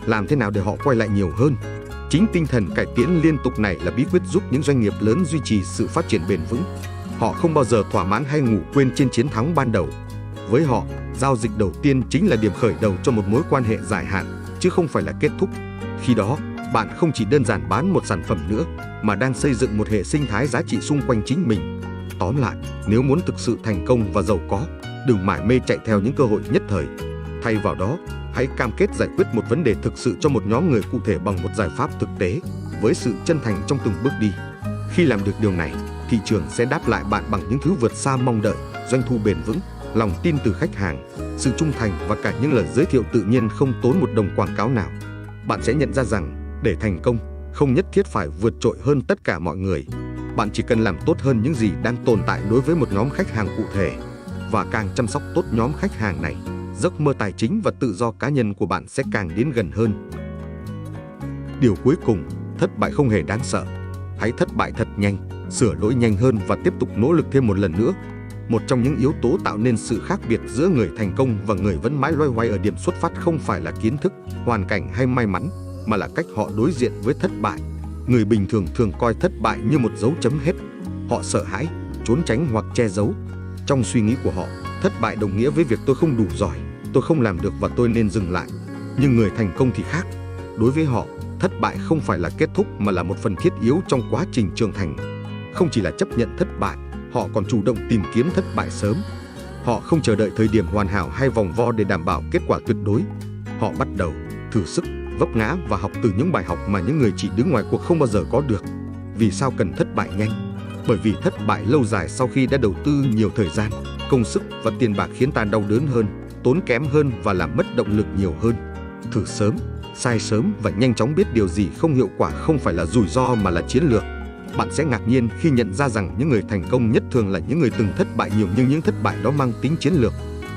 Làm thế nào để họ quay lại nhiều hơn? Chính tinh thần cải tiến liên tục này là bí quyết giúp những doanh nghiệp lớn duy trì sự phát triển bền vững. Họ không bao giờ thỏa mãn hay ngủ quên trên chiến thắng ban đầu. Với họ, giao dịch đầu tiên chính là điểm khởi đầu cho một mối quan hệ dài hạn, chứ không phải là kết thúc. Khi đó, bạn không chỉ đơn giản bán một sản phẩm nữa, mà đang xây dựng một hệ sinh thái giá trị xung quanh chính mình. Tóm lại, nếu muốn thực sự thành công và giàu có, đừng mải mê chạy theo những cơ hội nhất thời. Thay vào đó, hãy cam kết giải quyết một vấn đề thực sự cho một nhóm người cụ thể bằng một giải pháp thực tế, với sự chân thành trong từng bước đi. Khi làm được điều này, thị trường sẽ đáp lại bạn bằng những thứ vượt xa mong đợi, doanh thu bền vững, lòng tin từ khách hàng, sự trung thành và cả những lời giới thiệu tự nhiên không tốn một đồng quảng cáo nào. Bạn sẽ nhận ra rằng, để thành công, không nhất thiết phải vượt trội hơn tất cả mọi người. Bạn chỉ cần làm tốt hơn những gì đang tồn tại đối với một nhóm khách hàng cụ thể. Và càng chăm sóc tốt nhóm khách hàng này, giấc mơ tài chính và tự do cá nhân của bạn sẽ càng đến gần hơn. Điều cuối cùng, thất bại không hề đáng sợ. Hãy thất bại thật nhanh, sửa lỗi nhanh hơn và tiếp tục nỗ lực thêm một lần nữa. Một trong những yếu tố tạo nên sự khác biệt giữa người thành công và người vẫn mãi loay hoay ở điểm xuất phát không phải là kiến thức, hoàn cảnh hay may mắn, mà là cách họ đối diện với thất bại. Người bình thường thường coi thất bại như một dấu chấm hết. Họ sợ hãi, trốn tránh hoặc che giấu. Trong suy nghĩ của họ, thất bại đồng nghĩa với việc tôi không đủ giỏi, tôi không làm được và tôi nên dừng lại. Nhưng người thành công thì khác. Đối với họ, thất bại không phải là kết thúc mà là một phần thiết yếu trong quá trình trưởng thành. Không chỉ là chấp nhận thất bại, họ còn chủ động tìm kiếm thất bại sớm. Họ không chờ đợi thời điểm hoàn hảo hay vòng vo để đảm bảo kết quả tuyệt đối. Họ bắt đầu, thử sức, vấp ngã và học từ những bài học mà những người chỉ đứng ngoài cuộc không bao giờ có được. Vì sao cần thất bại nhanh? Bởi vì thất bại lâu dài sau khi đã đầu tư nhiều thời gian, công sức và tiền bạc khiến ta đau đớn hơn, tốn kém hơn và làm mất động lực nhiều hơn. Thử sớm, sai sớm và nhanh chóng biết điều gì không hiệu quả không phải là rủi ro mà là chiến lược. Bạn sẽ ngạc nhiên khi nhận ra rằng những người thành công nhất thường là những người từng thất bại nhiều, nhưng những thất bại đó mang tính chiến lược.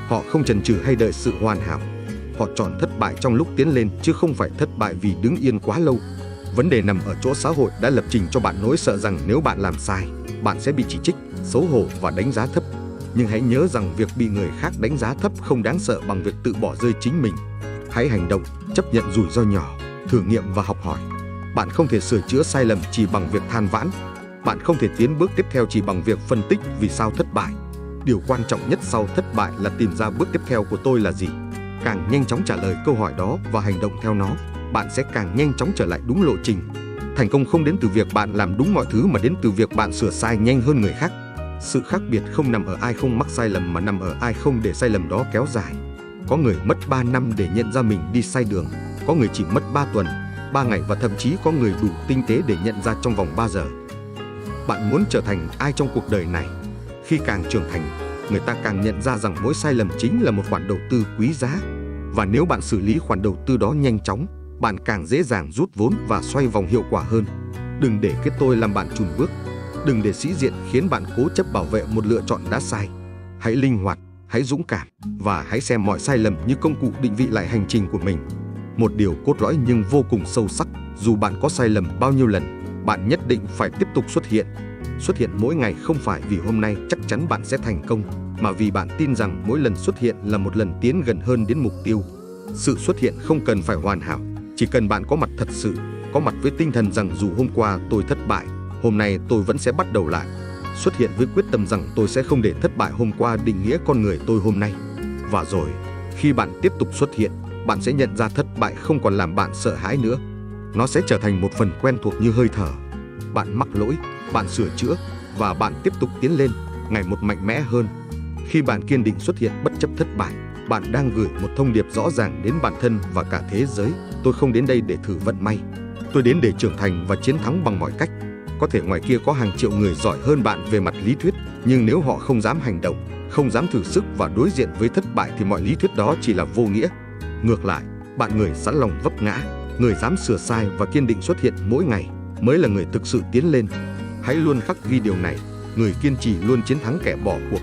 Họ không chần chừ hay đợi sự hoàn hảo. Họ chọn thất bại trong lúc tiến lên chứ không phải thất bại vì đứng yên quá lâu. Vấn đề nằm ở chỗ xã hội đã lập trình cho bạn nỗi sợ rằng nếu bạn làm sai, bạn sẽ bị chỉ trích, xấu hổ và đánh giá thấp. Nhưng hãy nhớ rằng việc bị người khác đánh giá thấp không đáng sợ bằng việc tự bỏ rơi chính mình. Hãy hành động, chấp nhận rủi ro nhỏ, thử nghiệm và học hỏi. Bạn không thể sửa chữa sai lầm chỉ bằng việc than vãn. Bạn không thể tiến bước tiếp theo chỉ bằng việc phân tích vì sao thất bại. Điều quan trọng nhất sau thất bại là tìm ra bước tiếp theo của tôi là gì. Càng nhanh chóng trả lời câu hỏi đó và hành động theo nó, bạn sẽ càng nhanh chóng trở lại đúng lộ trình. Thành công không đến từ việc bạn làm đúng mọi thứ mà đến từ việc bạn sửa sai nhanh hơn người khác. Sự khác biệt không nằm ở ai không mắc sai lầm mà nằm ở ai không để sai lầm đó kéo dài. Có người mất 3 năm để nhận ra mình đi sai đường, có người chỉ mất 3 tuần, 3 ngày và thậm chí có người đủ tinh tế để nhận ra trong vòng 3 giờ. Bạn muốn trở thành ai trong cuộc đời này? Khi càng trưởng thành, người ta càng nhận ra rằng mỗi sai lầm chính là một khoản đầu tư quý giá. Và nếu bạn xử lý khoản đầu tư đó nhanh chóng, bạn càng dễ dàng rút vốn và xoay vòng hiệu quả hơn. Đừng để cái tôi làm bạn chùn bước. Đừng để sĩ diện khiến bạn cố chấp bảo vệ một lựa chọn đã sai. Hãy linh hoạt, hãy dũng cảm và hãy xem mọi sai lầm như công cụ định vị lại hành trình của mình. Một điều cốt lõi nhưng vô cùng sâu sắc, dù bạn có sai lầm bao nhiêu lần, bạn nhất định phải tiếp tục xuất hiện. Xuất hiện mỗi ngày không phải vì hôm nay chắc chắn bạn sẽ thành công, mà vì bạn tin rằng mỗi lần xuất hiện là một lần tiến gần hơn đến mục tiêu. Sự xuất hiện không cần phải hoàn hảo, chỉ cần bạn có mặt thật sự, có mặt với tinh thần rằng dù hôm qua tôi thất bại, hôm nay tôi vẫn sẽ bắt đầu lại. Xuất hiện với quyết tâm rằng tôi sẽ không để thất bại hôm qua định nghĩa con người tôi hôm nay. Và rồi, khi bạn tiếp tục xuất hiện, bạn sẽ nhận ra thất bại không còn làm bạn sợ hãi nữa. Nó sẽ trở thành một phần quen thuộc như hơi thở. Bạn mắc lỗi, bạn sửa chữa và bạn tiếp tục tiến lên, ngày một mạnh mẽ hơn. Khi bạn kiên định xuất hiện bất chấp thất bại, bạn đang gửi một thông điệp rõ ràng đến bản thân và cả thế giới. Tôi không đến đây để thử vận may. Tôi đến để trưởng thành và chiến thắng bằng mọi cách. Có thể ngoài kia có hàng triệu người giỏi hơn bạn về mặt lý thuyết, nhưng nếu họ không dám hành động, không dám thử sức và đối diện với thất bại thì mọi lý thuyết đó chỉ là vô nghĩa. Ngược lại, bạn người sẵn lòng vấp ngã, người dám sửa sai và kiên định xuất hiện mỗi ngày mới là người thực sự tiến lên. Hãy luôn khắc ghi điều này, người kiên trì luôn chiến thắng kẻ bỏ cuộc.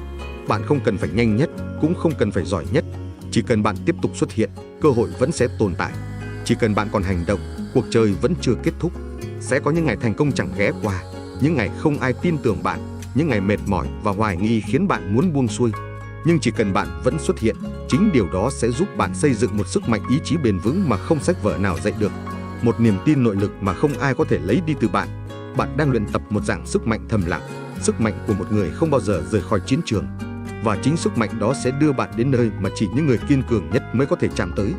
Bạn không cần phải nhanh nhất, cũng không cần phải giỏi nhất. Chỉ cần bạn tiếp tục xuất hiện, cơ hội vẫn sẽ tồn tại. Chỉ cần bạn còn hành động, cuộc chơi vẫn chưa kết thúc. Sẽ có những ngày thành công chẳng ghé qua, những ngày không ai tin tưởng bạn, những ngày mệt mỏi và hoài nghi khiến bạn muốn buông xuôi. Nhưng chỉ cần bạn vẫn xuất hiện, chính điều đó sẽ giúp bạn xây dựng một sức mạnh ý chí bền vững mà không sách vở nào dạy được. Một niềm tin nội lực mà không ai có thể lấy đi từ bạn. Bạn đang luyện tập một dạng sức mạnh thầm lặng, sức mạnh của một người không bao giờ rời khỏi chiến trường. Và chính sức mạnh đó sẽ đưa bạn đến nơi mà chỉ những người kiên cường nhất mới có thể chạm tới.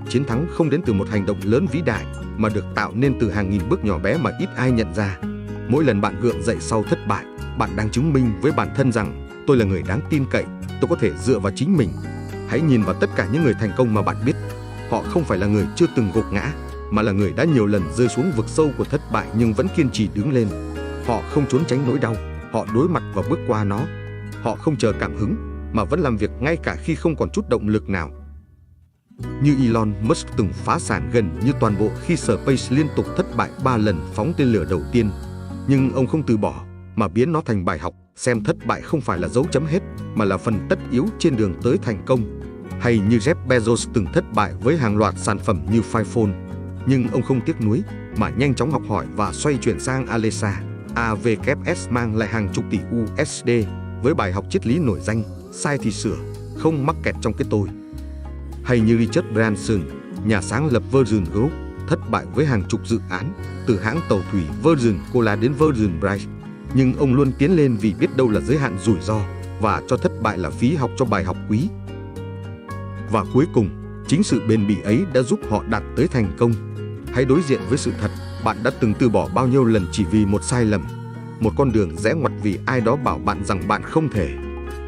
Chiến thắng không đến từ một hành động lớn vĩ đại, mà được tạo nên từ hàng nghìn bước nhỏ bé mà ít ai nhận ra. Mỗi lần bạn gượng dậy sau thất bại, bạn đang chứng minh với bản thân rằng tôi là người đáng tin cậy, tôi có thể dựa vào chính mình. Hãy nhìn vào tất cả những người thành công mà bạn biết. Họ không phải là người chưa từng gục ngã, mà là người đã nhiều lần rơi xuống vực sâu của thất bại nhưng vẫn kiên trì đứng lên. Họ không trốn tránh nỗi đau, họ đối mặt và bước qua nó. Họ không chờ cảm hứng, mà vẫn làm việc ngay cả khi không còn chút động lực nào. Như Elon Musk từng phá sản gần như toàn bộ khi Space liên tục thất bại 3 lần phóng tên lửa đầu tiên. Nhưng ông không từ bỏ, mà biến nó thành bài học, xem thất bại không phải là dấu chấm hết, mà là phần tất yếu trên đường tới thành công. Hay như Jeff Bezos từng thất bại với hàng loạt sản phẩm như iPhone. Nhưng ông không tiếc nuối, mà nhanh chóng học hỏi và xoay chuyển sang Alexa, AWS mang lại hàng chục tỷ USD với bài học triết lý nổi danh, sai thì sửa, không mắc kẹt trong cái tôi. Hay như Richard Branson, nhà sáng lập Virgin Group, thất bại với hàng chục dự án, từ hãng tàu thủy Virgin Cola đến Virgin Bright. Nhưng ông luôn tiến lên vì biết đâu là giới hạn rủi ro và cho thất bại là phí học cho bài học quý. Và cuối cùng, chính sự bền bỉ ấy đã giúp họ đạt tới thành công. Hãy đối diện với sự thật, bạn đã từng từ bỏ bao nhiêu lần chỉ vì một sai lầm, một con đường rẽ ngoặt vì ai đó bảo bạn rằng bạn không thể.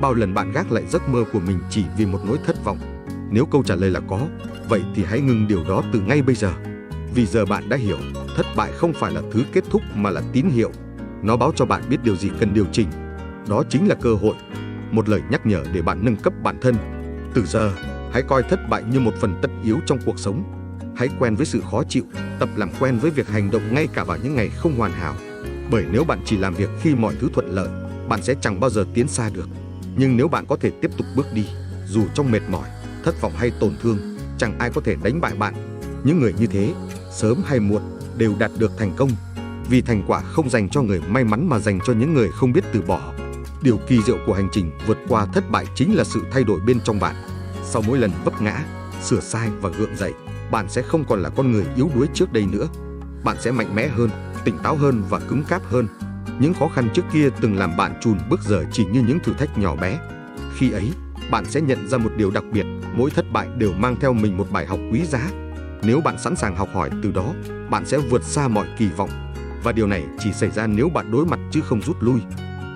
Bao lần bạn gác lại giấc mơ của mình chỉ vì một nỗi thất vọng? Nếu câu trả lời là có, vậy thì hãy ngừng điều đó từ ngay bây giờ. Vì giờ bạn đã hiểu, thất bại không phải là thứ kết thúc mà là tín hiệu. Nó báo cho bạn biết điều gì cần điều chỉnh. Đó chính là cơ hội, một lời nhắc nhở để bạn nâng cấp bản thân. Từ giờ, hãy coi thất bại như một phần tất yếu trong cuộc sống. Hãy quen với sự khó chịu, tập làm quen với việc hành động ngay cả vào những ngày không hoàn hảo. Bởi nếu bạn chỉ làm việc khi mọi thứ thuận lợi, bạn sẽ chẳng bao giờ tiến xa được. Nhưng nếu bạn có thể tiếp tục bước đi, dù trong mệt mỏi, thất vọng hay tổn thương, chẳng ai có thể đánh bại bạn. Những người như thế, sớm hay muộn, đều đạt được thành công. Vì thành quả không dành cho người may mắn mà dành cho những người không biết từ bỏ. Điều kỳ diệu của hành trình vượt qua thất bại chính là sự thay đổi bên trong bạn. Sau mỗi lần vấp ngã, sửa sai và gượng dậy, bạn sẽ không còn là con người yếu đuối trước đây nữa. Bạn sẽ mạnh mẽ hơn, tỉnh táo hơn và cứng cáp hơn. Những khó khăn trước kia từng làm bạn chùn bước giờ chỉ như những thử thách nhỏ bé. Khi ấy, bạn sẽ nhận ra một điều đặc biệt, mỗi thất bại đều mang theo mình một bài học quý giá. Nếu bạn sẵn sàng học hỏi từ đó, bạn sẽ vượt xa mọi kỳ vọng. Và điều này chỉ xảy ra nếu bạn đối mặt chứ không rút lui.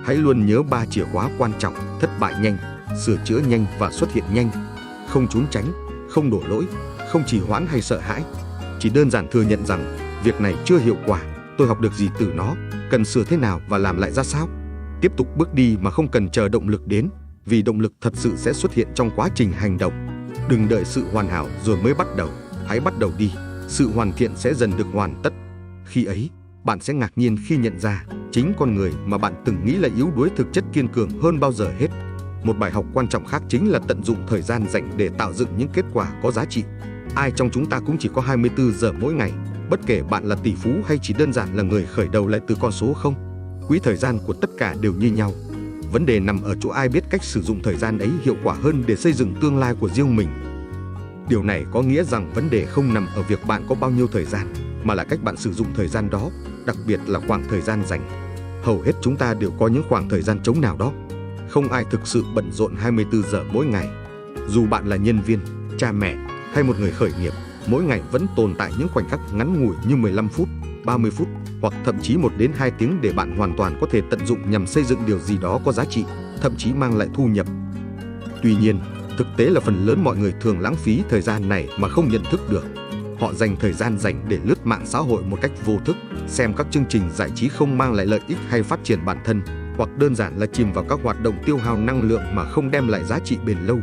Hãy luôn nhớ 3 chìa khóa quan trọng: thất bại nhanh, sửa chữa nhanh và xuất hiện nhanh. Không trốn tránh, không đổ lỗi, không trì hoãn hay sợ hãi. Chỉ đơn giản thừa nhận rằng việc này chưa hiệu quả, tôi học được gì từ nó, cần sửa thế nào và làm lại ra sao. Tiếp tục bước đi mà không cần chờ động lực đến, vì động lực thật sự sẽ xuất hiện trong quá trình hành động. Đừng đợi sự hoàn hảo rồi mới bắt đầu, hãy bắt đầu đi, sự hoàn thiện sẽ dần được hoàn tất. Khi ấy, bạn sẽ ngạc nhiên khi nhận ra chính con người mà bạn từng nghĩ là yếu đuối thực chất kiên cường hơn bao giờ hết. Một bài học quan trọng khác chính là tận dụng thời gian dành để tạo dựng những kết quả có giá trị. Ai trong chúng ta cũng chỉ có 24 giờ mỗi ngày, bất kể bạn là tỷ phú hay chỉ đơn giản là người khởi đầu lại từ con số không. Quỹ thời gian của tất cả đều như nhau. Vấn đề nằm ở chỗ ai biết cách sử dụng thời gian ấy hiệu quả hơn để xây dựng tương lai của riêng mình. Điều này có nghĩa rằng vấn đề không nằm ở việc bạn có bao nhiêu thời gian, mà là cách bạn sử dụng thời gian đó, đặc biệt là khoảng thời gian rảnh. Hầu hết chúng ta đều có những khoảng thời gian trống nào đó. Không ai thực sự bận rộn 24 giờ mỗi ngày. Dù bạn là nhân viên, cha mẹ hay một người khởi nghiệp, mỗi ngày vẫn tồn tại những khoảnh khắc ngắn ngủi như 15 phút, 30 phút hoặc thậm chí 1 đến 2 tiếng để bạn hoàn toàn có thể tận dụng nhằm xây dựng điều gì đó có giá trị, thậm chí mang lại thu nhập. Tuy nhiên, thực tế là phần lớn mọi người thường lãng phí thời gian này mà không nhận thức được. Họ dành thời gian rảnh để lướt mạng xã hội một cách vô thức, xem các chương trình giải trí không mang lại lợi ích hay phát triển bản thân, hoặc đơn giản là chìm vào các hoạt động tiêu hao năng lượng mà không đem lại giá trị bền lâu.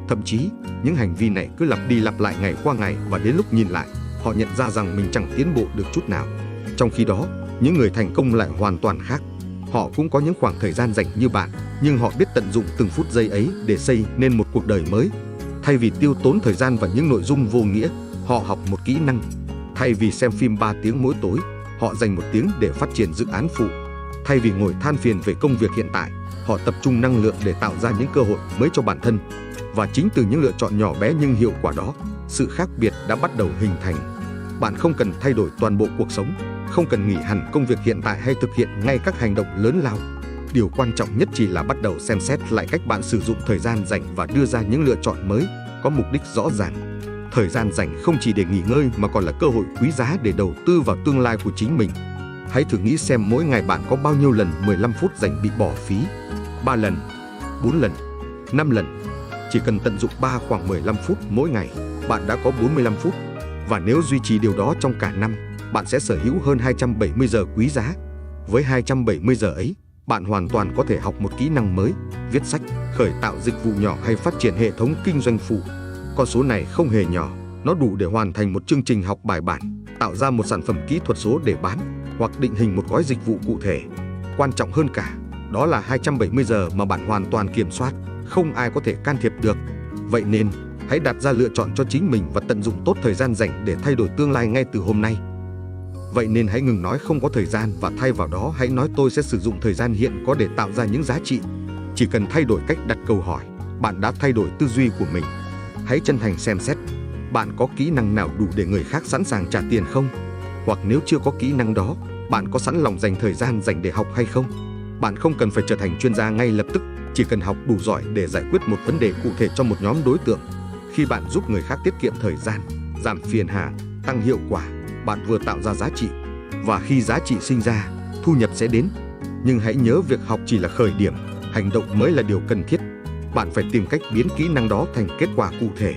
Thậm chí, những hành vi này cứ lặp đi lặp lại ngày qua ngày và đến lúc nhìn lại, họ nhận ra rằng mình chẳng tiến bộ được chút nào. Trong khi đó, những người thành công lại hoàn toàn khác. Họ cũng có những khoảng thời gian rảnh như bạn, nhưng họ biết tận dụng từng phút giây ấy để xây nên một cuộc đời mới. Thay vì tiêu tốn thời gian vào những nội dung vô nghĩa, họ học một kỹ năng. Thay vì xem phim 3 tiếng mỗi tối, họ dành 1 tiếng để phát triển dự án phụ. Thay vì ngồi than phiền về công việc hiện tại, họ tập trung năng lượng để tạo ra những cơ hội mới cho bản thân. Và chính từ những lựa chọn nhỏ bé nhưng hiệu quả đó, sự khác biệt đã bắt đầu hình thành. Bạn không cần thay đổi toàn bộ cuộc sống, không cần nghỉ hẳn công việc hiện tại hay thực hiện ngay các hành động lớn lao. Điều quan trọng nhất chỉ là bắt đầu xem xét lại cách bạn sử dụng thời gian rảnh và đưa ra những lựa chọn mới, có mục đích rõ ràng. Thời gian rảnh không chỉ để nghỉ ngơi mà còn là cơ hội quý giá để đầu tư vào tương lai của chính mình. Hãy thử nghĩ xem mỗi ngày bạn có bao nhiêu lần 15 phút rảnh bị bỏ phí. 3 lần, 4 lần, 5 lần. Chỉ cần tận dụng khoảng 15 phút mỗi ngày, bạn đã có 45 phút. Và nếu duy trì điều đó trong cả năm, bạn sẽ sở hữu hơn 270 giờ quý giá. Với 270 giờ ấy, bạn hoàn toàn có thể học một kỹ năng mới, viết sách, khởi tạo dịch vụ nhỏ hay phát triển hệ thống kinh doanh phụ. Con số này không hề nhỏ, nó đủ để hoàn thành một chương trình học bài bản, tạo ra một sản phẩm kỹ thuật số để bán, hoặc định hình một gói dịch vụ cụ thể. Quan trọng hơn cả, đó là 270 giờ mà bạn hoàn toàn kiểm soát, không ai có thể can thiệp được. Vậy nên, hãy đặt ra lựa chọn cho chính mình và tận dụng tốt thời gian rảnh để thay đổi tương lai ngay từ hôm nay. Vậy nên hãy ngừng nói không có thời gian và thay vào đó hãy nói tôi sẽ sử dụng thời gian hiện có để tạo ra những giá trị. Chỉ cần thay đổi cách đặt câu hỏi, bạn đã thay đổi tư duy của mình. Hãy chân thành xem xét Bạn có kỹ năng nào đủ để người khác sẵn sàng trả tiền không? Hoặc nếu chưa có kỹ năng đó, bạn có sẵn lòng dành thời gian dành để học hay không? Bạn không cần phải trở thành chuyên gia ngay lập tức, chỉ cần học đủ giỏi để giải quyết một vấn đề cụ thể cho một nhóm đối tượng. Khi bạn giúp người khác tiết kiệm thời gian, giảm phiền hà, tăng hiệu quả, bạn vừa tạo ra giá trị. Và khi giá trị sinh ra, thu nhập sẽ đến. Nhưng hãy nhớ, việc học chỉ là khởi điểm, hành động mới là điều cần thiết. Bạn phải tìm cách biến kỹ năng đó thành kết quả cụ thể.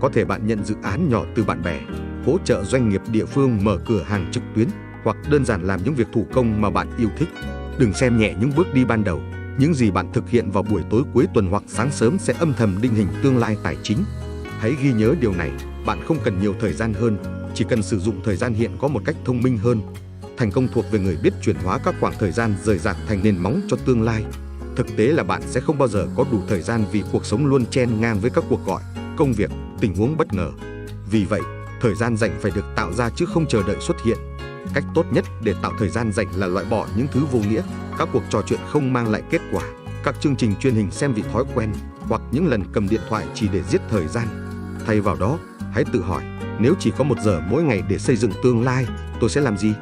Có thể bạn nhận dự án nhỏ từ bạn bè, hỗ trợ doanh nghiệp địa phương mở cửa hàng trực tuyến, hoặc đơn giản làm những việc thủ công mà bạn yêu thích. Đừng xem nhẹ những bước đi ban đầu. Những gì bạn thực hiện vào buổi tối cuối tuần hoặc sáng sớm sẽ âm thầm định hình tương lai tài chính. Hãy ghi nhớ điều này, bạn không cần nhiều thời gian hơn, chỉ cần sử dụng thời gian hiện có một cách thông minh hơn. Thành công thuộc về người biết chuyển hóa các khoảng thời gian rời rạc thành nền móng cho tương lai. Thực tế là bạn sẽ không bao giờ có đủ thời gian vì cuộc sống luôn chen ngang với các cuộc gọi, công việc, tình huống bất ngờ. Vì vậy, thời gian rảnh phải được tạo ra chứ không chờ đợi xuất hiện. Cách tốt nhất để tạo thời gian rảnh là loại bỏ những thứ vô nghĩa, các cuộc trò chuyện không mang lại kết quả, các chương trình truyền hình xem vì thói quen, hoặc những lần cầm điện thoại chỉ để giết thời gian. Thay vào đó, hãy tự hỏi, nếu chỉ có 1 giờ mỗi ngày để xây dựng tương lai, tôi sẽ làm gì?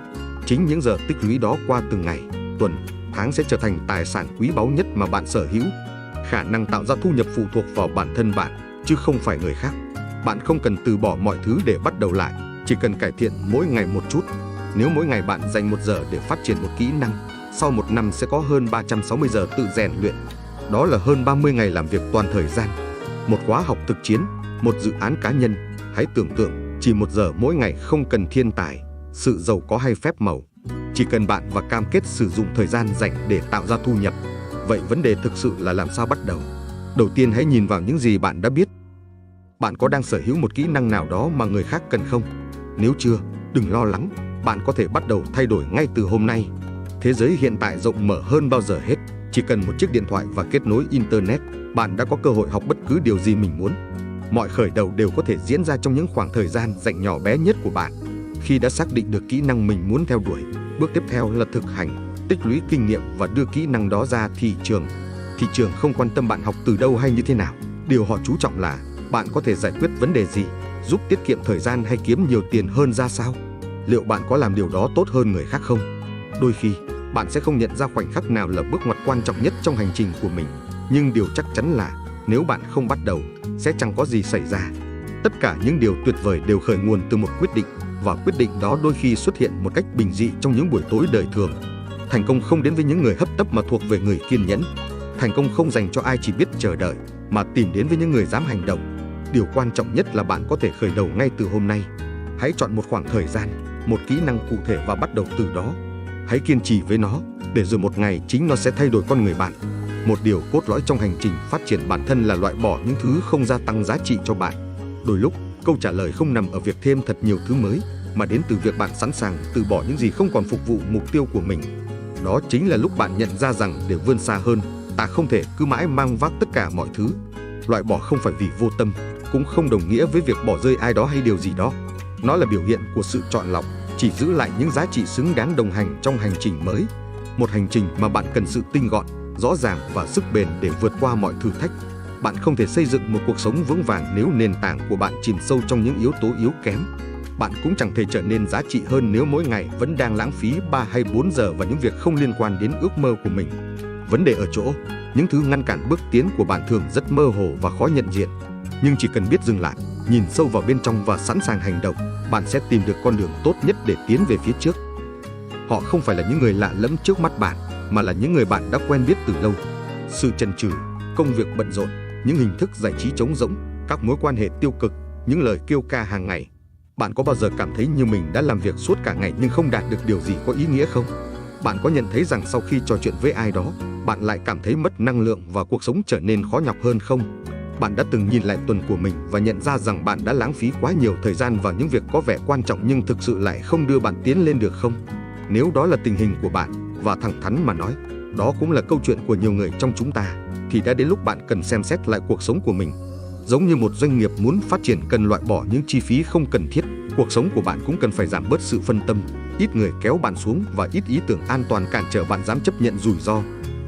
Chính những giờ tích lũy đó qua từng ngày, tuần, tháng sẽ trở thành tài sản quý báu nhất mà bạn sở hữu. Khả năng tạo ra thu nhập phụ thuộc vào bản thân bạn, chứ không phải người khác. Bạn không cần từ bỏ mọi thứ để bắt đầu lại, chỉ cần cải thiện mỗi ngày một chút. Nếu mỗi ngày bạn dành 1 giờ để phát triển một kỹ năng, sau 1 năm sẽ có hơn 360 giờ tự rèn luyện. Đó là hơn 30 ngày làm việc toàn thời gian. Một khóa học thực chiến, một dự án cá nhân. Hãy tưởng tượng, chỉ 1 giờ mỗi ngày không cần thiên tài, sự giàu có hay phép màu. Chỉ cần bạn và cam kết sử dụng thời gian rảnh để tạo ra thu nhập. Vậy vấn đề thực sự là làm sao bắt đầu? Đầu tiên, hãy nhìn vào những gì bạn đã biết. Bạn có đang sở hữu một kỹ năng nào đó mà người khác cần không? Nếu chưa, đừng lo lắng, bạn có thể bắt đầu thay đổi ngay từ hôm nay. Thế giới hiện tại rộng mở hơn bao giờ hết. Chỉ cần một chiếc điện thoại và kết nối Internet, bạn đã có cơ hội học bất cứ điều gì mình muốn. Mọi khởi đầu đều có thể diễn ra trong những khoảng thời gian rảnh nhỏ bé nhất của bạn. Khi đã xác định được kỹ năng mình muốn theo đuổi, bước tiếp theo là thực hành, tích lũy kinh nghiệm và đưa kỹ năng đó ra thị trường. Thị trường không quan tâm bạn học từ đâu hay như thế nào. Điều họ chú trọng là bạn có thể giải quyết vấn đề gì, giúp tiết kiệm thời gian hay kiếm nhiều tiền hơn ra sao. Liệu bạn có làm điều đó tốt hơn người khác không? Đôi khi, bạn sẽ không nhận ra khoảnh khắc nào là bước ngoặt quan trọng nhất trong hành trình của mình. Nhưng điều chắc chắn là nếu bạn không bắt đầu, sẽ chẳng có gì xảy ra. Tất cả những điều tuyệt vời đều khởi nguồn từ một quyết định, và quyết định đó đôi khi xuất hiện một cách bình dị trong những buổi tối đời thường. Thành công không đến với những người hấp tấp mà thuộc về người kiên nhẫn. Thành công không dành cho ai chỉ biết chờ đợi, mà tìm đến với những người dám hành động. Điều quan trọng nhất là bạn có thể khởi đầu ngay từ hôm nay. Hãy chọn một khoảng thời gian, một kỹ năng cụ thể và bắt đầu từ đó. Hãy kiên trì với nó, để rồi một ngày chính nó sẽ thay đổi con người bạn. Một điều cốt lõi trong hành trình phát triển bản thân là loại bỏ những thứ không gia tăng giá trị cho bạn. Đôi lúc, câu trả lời không nằm ở việc thêm thật nhiều thứ mới, mà đến từ việc bạn sẵn sàng từ bỏ những gì không còn phục vụ mục tiêu của mình. Đó chính là lúc bạn nhận ra rằng để vươn xa hơn, ta không thể cứ mãi mang vác tất cả mọi thứ. Loại bỏ không phải vì vô tâm, cũng không đồng nghĩa với việc bỏ rơi ai đó hay điều gì đó. Nó là biểu hiện của sự chọn lọc, chỉ giữ lại những giá trị xứng đáng đồng hành trong hành trình mới. Một hành trình mà bạn cần sự tinh gọn, rõ ràng và sức bền để vượt qua mọi thử thách. Bạn không thể xây dựng một cuộc sống vững vàng nếu nền tảng của bạn chìm sâu trong những yếu tố yếu kém. Bạn cũng chẳng thể trở nên giá trị hơn nếu mỗi ngày vẫn đang lãng phí 3 hay 4 giờ vào những việc không liên quan đến ước mơ của mình. Vấn đề ở chỗ, những thứ ngăn cản bước tiến của bạn thường rất mơ hồ và khó nhận diện. Nhưng chỉ cần biết dừng lại, nhìn sâu vào bên trong và sẵn sàng hành động, bạn sẽ tìm được con đường tốt nhất để tiến về phía trước. Họ không phải là những người lạ lẫm trước mắt bạn, mà là những người bạn đã quen biết từ lâu. Sự chần chừ, công việc bận rộn, những hình thức giải trí trống rỗng, các mối quan hệ tiêu cực, những lời kêu ca hàng ngày. Bạn có bao giờ cảm thấy như mình đã làm việc suốt cả ngày nhưng không đạt được điều gì có ý nghĩa không? Bạn có nhận thấy rằng sau khi trò chuyện với ai đó, bạn lại cảm thấy mất năng lượng và cuộc sống trở nên khó nhọc hơn không? Bạn đã từng nhìn lại tuần của mình và nhận ra rằng bạn đã lãng phí quá nhiều thời gian vào những việc có vẻ quan trọng nhưng thực sự lại không đưa bạn tiến lên được không? Nếu đó là tình hình của bạn, và thẳng thắn mà nói, đó cũng là câu chuyện của nhiều người trong chúng ta, thì đã đến lúc bạn cần xem xét lại cuộc sống của mình. Giống như một doanh nghiệp muốn phát triển cần loại bỏ những chi phí không cần thiết, cuộc sống của bạn cũng cần phải giảm bớt sự phân tâm, ít người kéo bạn xuống và ít ý tưởng an toàn cản trở bạn dám chấp nhận rủi ro.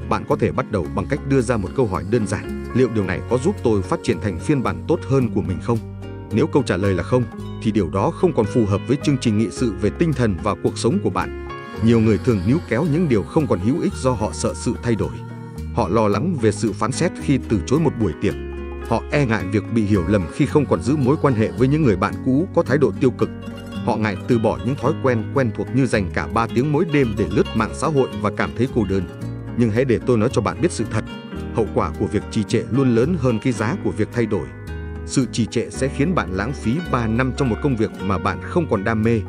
Bạn có thể bắt đầu bằng cách đưa ra một câu hỏi đơn giản: liệu điều này có giúp tôi phát triển thành phiên bản tốt hơn của mình không? Nếu câu trả lời là không, thì điều đó không còn phù hợp với chương trình nghị sự về tinh thần và cuộc sống của bạn. Nhiều người thường níu kéo những điều không còn hữu ích do họ sợ sự thay đổi. Họ lo lắng về sự phán xét khi từ chối một buổi tiệc. Họ e ngại việc bị hiểu lầm khi không còn giữ mối quan hệ với những người bạn cũ có thái độ tiêu cực. Họ ngại từ bỏ những thói quen quen thuộc như dành cả 3 tiếng mỗi đêm để lướt mạng xã hội và cảm thấy cô đơn. Nhưng hãy để tôi nói cho bạn biết sự thật. Hậu quả của việc trì trệ luôn lớn hơn cái giá của việc thay đổi. Sự trì trệ sẽ khiến bạn lãng phí 3 năm trong một công việc mà bạn không còn đam mê.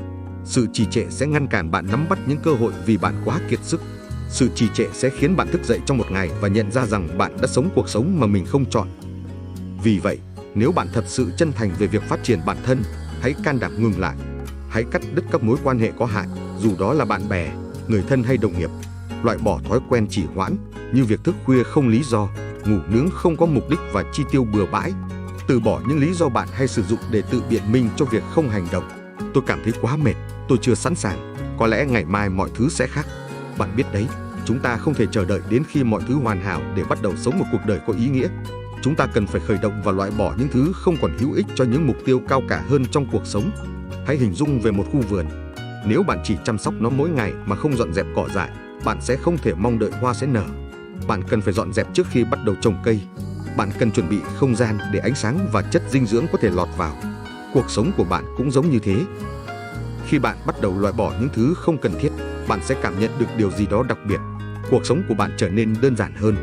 Sự trì trệ sẽ ngăn cản bạn nắm bắt những cơ hội vì bạn quá kiệt sức. Sự trì trệ sẽ khiến bạn thức dậy trong một ngày và nhận ra rằng bạn đã sống cuộc sống mà mình không chọn. Vì vậy, nếu bạn thật sự chân thành về việc phát triển bản thân, hãy can đảm ngừng lại. Hãy cắt đứt các mối quan hệ có hại, dù đó là bạn bè, người thân hay đồng nghiệp. Loại bỏ thói quen trì hoãn, như việc thức khuya không lý do, ngủ nướng không có mục đích và chi tiêu bừa bãi. Từ bỏ những lý do bạn hay sử dụng để tự biện minh cho việc không hành động. Tôi cảm thấy quá mệt, tôi chưa sẵn sàng, có lẽ ngày mai mọi thứ sẽ khác. Bạn biết đấy, chúng ta không thể chờ đợi đến khi mọi thứ hoàn hảo để bắt đầu sống một cuộc đời có ý nghĩa. Chúng ta cần phải khởi động và loại bỏ những thứ không còn hữu ích cho những mục tiêu cao cả hơn trong cuộc sống. Hãy hình dung về một khu vườn. Nếu bạn chỉ chăm sóc nó mỗi ngày mà không dọn dẹp cỏ dại, bạn sẽ không thể mong đợi hoa sẽ nở. Bạn cần phải dọn dẹp trước khi bắt đầu trồng cây. Bạn cần chuẩn bị không gian để ánh sáng và chất dinh dưỡng có thể lọt vào. Cuộc sống của bạn cũng giống như thế. Khi bạn bắt đầu loại bỏ những thứ không cần thiết, bạn sẽ cảm nhận được điều gì đó đặc biệt. Cuộc sống của bạn trở nên đơn giản hơn.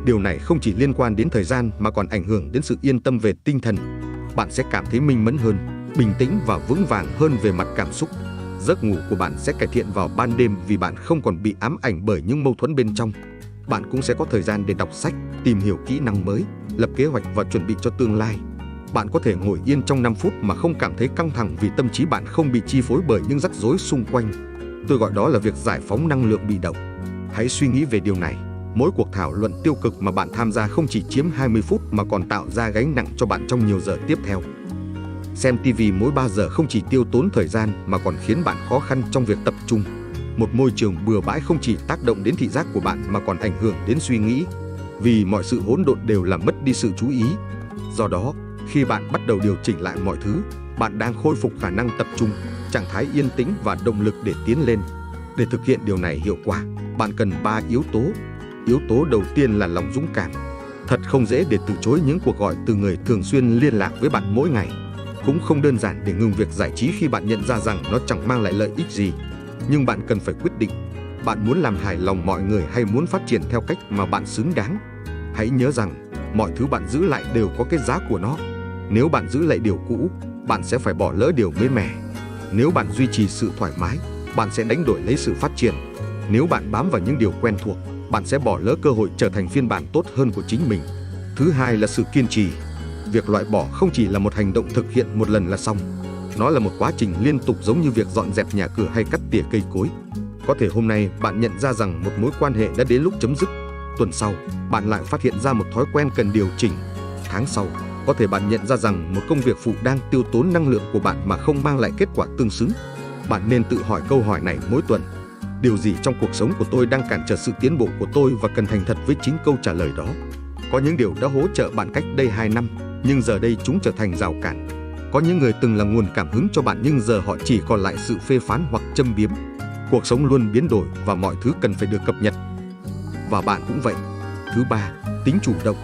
Điều này không chỉ liên quan đến thời gian mà còn ảnh hưởng đến sự yên tâm về tinh thần. Bạn sẽ cảm thấy minh mẫn hơn, bình tĩnh và vững vàng hơn về mặt cảm xúc. Giấc ngủ của bạn sẽ cải thiện vào ban đêm vì bạn không còn bị ám ảnh bởi những mâu thuẫn bên trong. Bạn cũng sẽ có thời gian để đọc sách, tìm hiểu kỹ năng mới, lập kế hoạch và chuẩn bị cho tương lai. Bạn có thể ngồi yên trong 5 phút mà không cảm thấy căng thẳng vì tâm trí bạn không bị chi phối bởi những rắc rối xung quanh. Tôi gọi đó là việc giải phóng năng lượng bị động. Hãy suy nghĩ về điều này. Mỗi cuộc thảo luận tiêu cực mà bạn tham gia không chỉ chiếm 20 phút mà còn tạo ra gánh nặng cho bạn trong nhiều giờ tiếp theo. Xem TV mỗi 3 giờ không chỉ tiêu tốn thời gian mà còn khiến bạn khó khăn trong việc tập trung. Một môi trường bừa bãi không chỉ tác động đến thị giác của bạn mà còn ảnh hưởng đến suy nghĩ. Vì mọi sự hỗn độn đều làm mất đi sự chú ý. Do đó, khi bạn bắt đầu điều chỉnh lại mọi thứ, bạn đang khôi phục khả năng tập trung, trạng thái yên tĩnh và động lực để tiến lên. Để thực hiện điều này hiệu quả, bạn cần 3 yếu tố. Yếu tố đầu tiên là lòng dũng cảm. Thật không dễ để từ chối những cuộc gọi từ người thường xuyên liên lạc với bạn mỗi ngày. Cũng không đơn giản để ngừng việc giải trí khi bạn nhận ra rằng nó chẳng mang lại lợi ích gì. Nhưng bạn cần phải quyết định, bạn muốn làm hài lòng mọi người hay muốn phát triển theo cách mà bạn xứng đáng. Hãy nhớ rằng, mọi thứ bạn giữ lại đều có cái giá của nó. Nếu bạn giữ lại điều cũ, bạn sẽ phải bỏ lỡ điều mới mẻ. Nếu bạn duy trì sự thoải mái, bạn sẽ đánh đổi lấy sự phát triển. Nếu bạn bám vào những điều quen thuộc, bạn sẽ bỏ lỡ cơ hội trở thành phiên bản tốt hơn của chính mình. Thứ hai là sự kiên trì. Việc loại bỏ không chỉ là một hành động thực hiện một lần là xong. Nó là một quá trình liên tục giống như việc dọn dẹp nhà cửa hay cắt tỉa cây cối. Có thể hôm nay bạn nhận ra rằng một mối quan hệ đã đến lúc chấm dứt. Tuần sau, bạn lại phát hiện ra một thói quen cần điều chỉnh. Tháng sau, có thể bạn nhận ra rằng một công việc phụ đang tiêu tốn năng lượng của bạn mà không mang lại kết quả tương xứng. Bạn nên tự hỏi câu hỏi này mỗi tuần. Điều gì trong cuộc sống của tôi đang cản trở sự tiến bộ của tôi và cần thành thật với chính câu trả lời đó. Có những điều đã hỗ trợ bạn cách đây 2 năm, nhưng giờ đây chúng trở thành rào cản. Có những người từng là nguồn cảm hứng cho bạn nhưng giờ họ chỉ còn lại sự phê phán hoặc châm biếm. Cuộc sống luôn biến đổi và mọi thứ cần phải được cập nhật. Và bạn cũng vậy. Thứ ba, tính chủ động.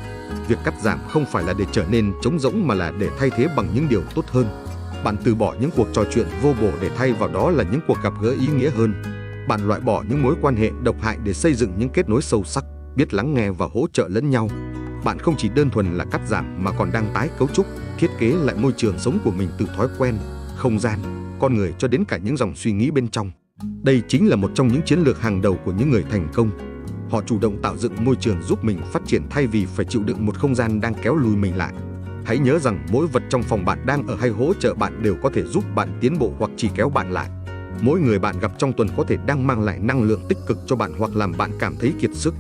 Việc cắt giảm không phải là để trở nên trống rỗng mà là để thay thế bằng những điều tốt hơn. Bạn từ bỏ những cuộc trò chuyện vô bổ để thay vào đó là những cuộc gặp gỡ ý nghĩa hơn. Bạn loại bỏ những mối quan hệ độc hại để xây dựng những kết nối sâu sắc, biết lắng nghe và hỗ trợ lẫn nhau. Bạn không chỉ đơn thuần là cắt giảm mà còn đang tái cấu trúc, thiết kế lại môi trường sống của mình từ thói quen, không gian, con người cho đến cả những dòng suy nghĩ bên trong. Đây chính là một trong những chiến lược hàng đầu của những người thành công. Họ chủ động tạo dựng môi trường giúp mình phát triển thay vì phải chịu đựng một không gian đang kéo lùi mình lại. Hãy nhớ rằng mỗi vật trong phòng bạn đang ở hay hỗ trợ bạn đều có thể giúp bạn tiến bộ hoặc chỉ kéo bạn lại. Mỗi người bạn gặp trong tuần có thể đang mang lại năng lượng tích cực cho bạn hoặc làm bạn cảm thấy kiệt sức.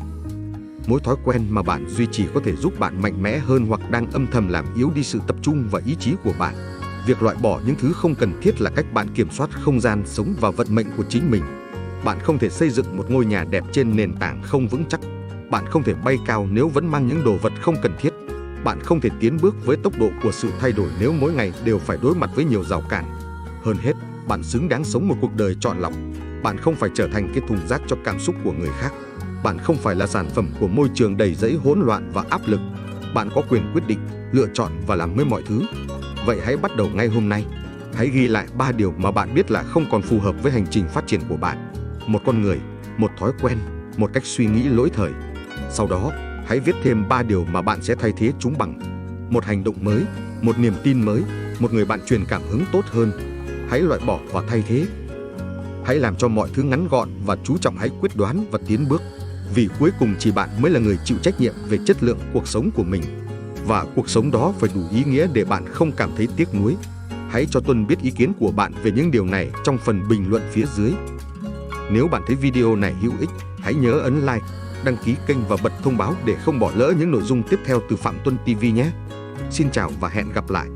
Mỗi thói quen mà bạn duy trì có thể giúp bạn mạnh mẽ hơn hoặc đang âm thầm làm yếu đi sự tập trung và ý chí của bạn. Việc loại bỏ những thứ không cần thiết là cách bạn kiểm soát không gian sống và vận mệnh của chính mình. Bạn không thể xây dựng một ngôi nhà đẹp trên nền tảng không vững chắc. Bạn không thể bay cao nếu vẫn mang những đồ vật không cần thiết. Bạn không thể tiến bước với tốc độ của sự thay đổi nếu mỗi ngày đều phải đối mặt với nhiều rào cản. Hơn hết, bạn xứng đáng sống một cuộc đời chọn lọc. Bạn không phải trở thành cái thùng rác cho cảm xúc của người khác. Bạn không phải là sản phẩm của môi trường đầy rẫy hỗn loạn và áp lực. Bạn có quyền quyết định, lựa chọn và làm mới mọi thứ. Vậy hãy bắt đầu ngay hôm nay. Hãy ghi lại 3 điều mà bạn biết là không còn phù hợp với hành trình phát triển của bạn. Một con người, một thói quen, một cách suy nghĩ lỗi thời. Sau đó, hãy viết thêm 3 điều mà bạn sẽ thay thế chúng bằng một hành động mới, một niềm tin mới, một người bạn truyền cảm hứng tốt hơn. Hãy loại bỏ và thay thế. Hãy làm cho mọi thứ ngắn gọn và chú trọng hãy quyết đoán và tiến bước. Vì cuối cùng chỉ bạn mới là người chịu trách nhiệm về chất lượng cuộc sống của mình. Và cuộc sống đó phải đủ ý nghĩa để bạn không cảm thấy tiếc nuối. Hãy cho Tuân biết ý kiến của bạn về những điều này trong phần bình luận phía dưới. Nếu bạn thấy video này hữu ích, hãy nhớ ấn like, đăng ký kênh và bật thông báo để không bỏ lỡ những nội dung tiếp theo từ Phạm Tuân TV nhé. Xin chào và hẹn gặp lại.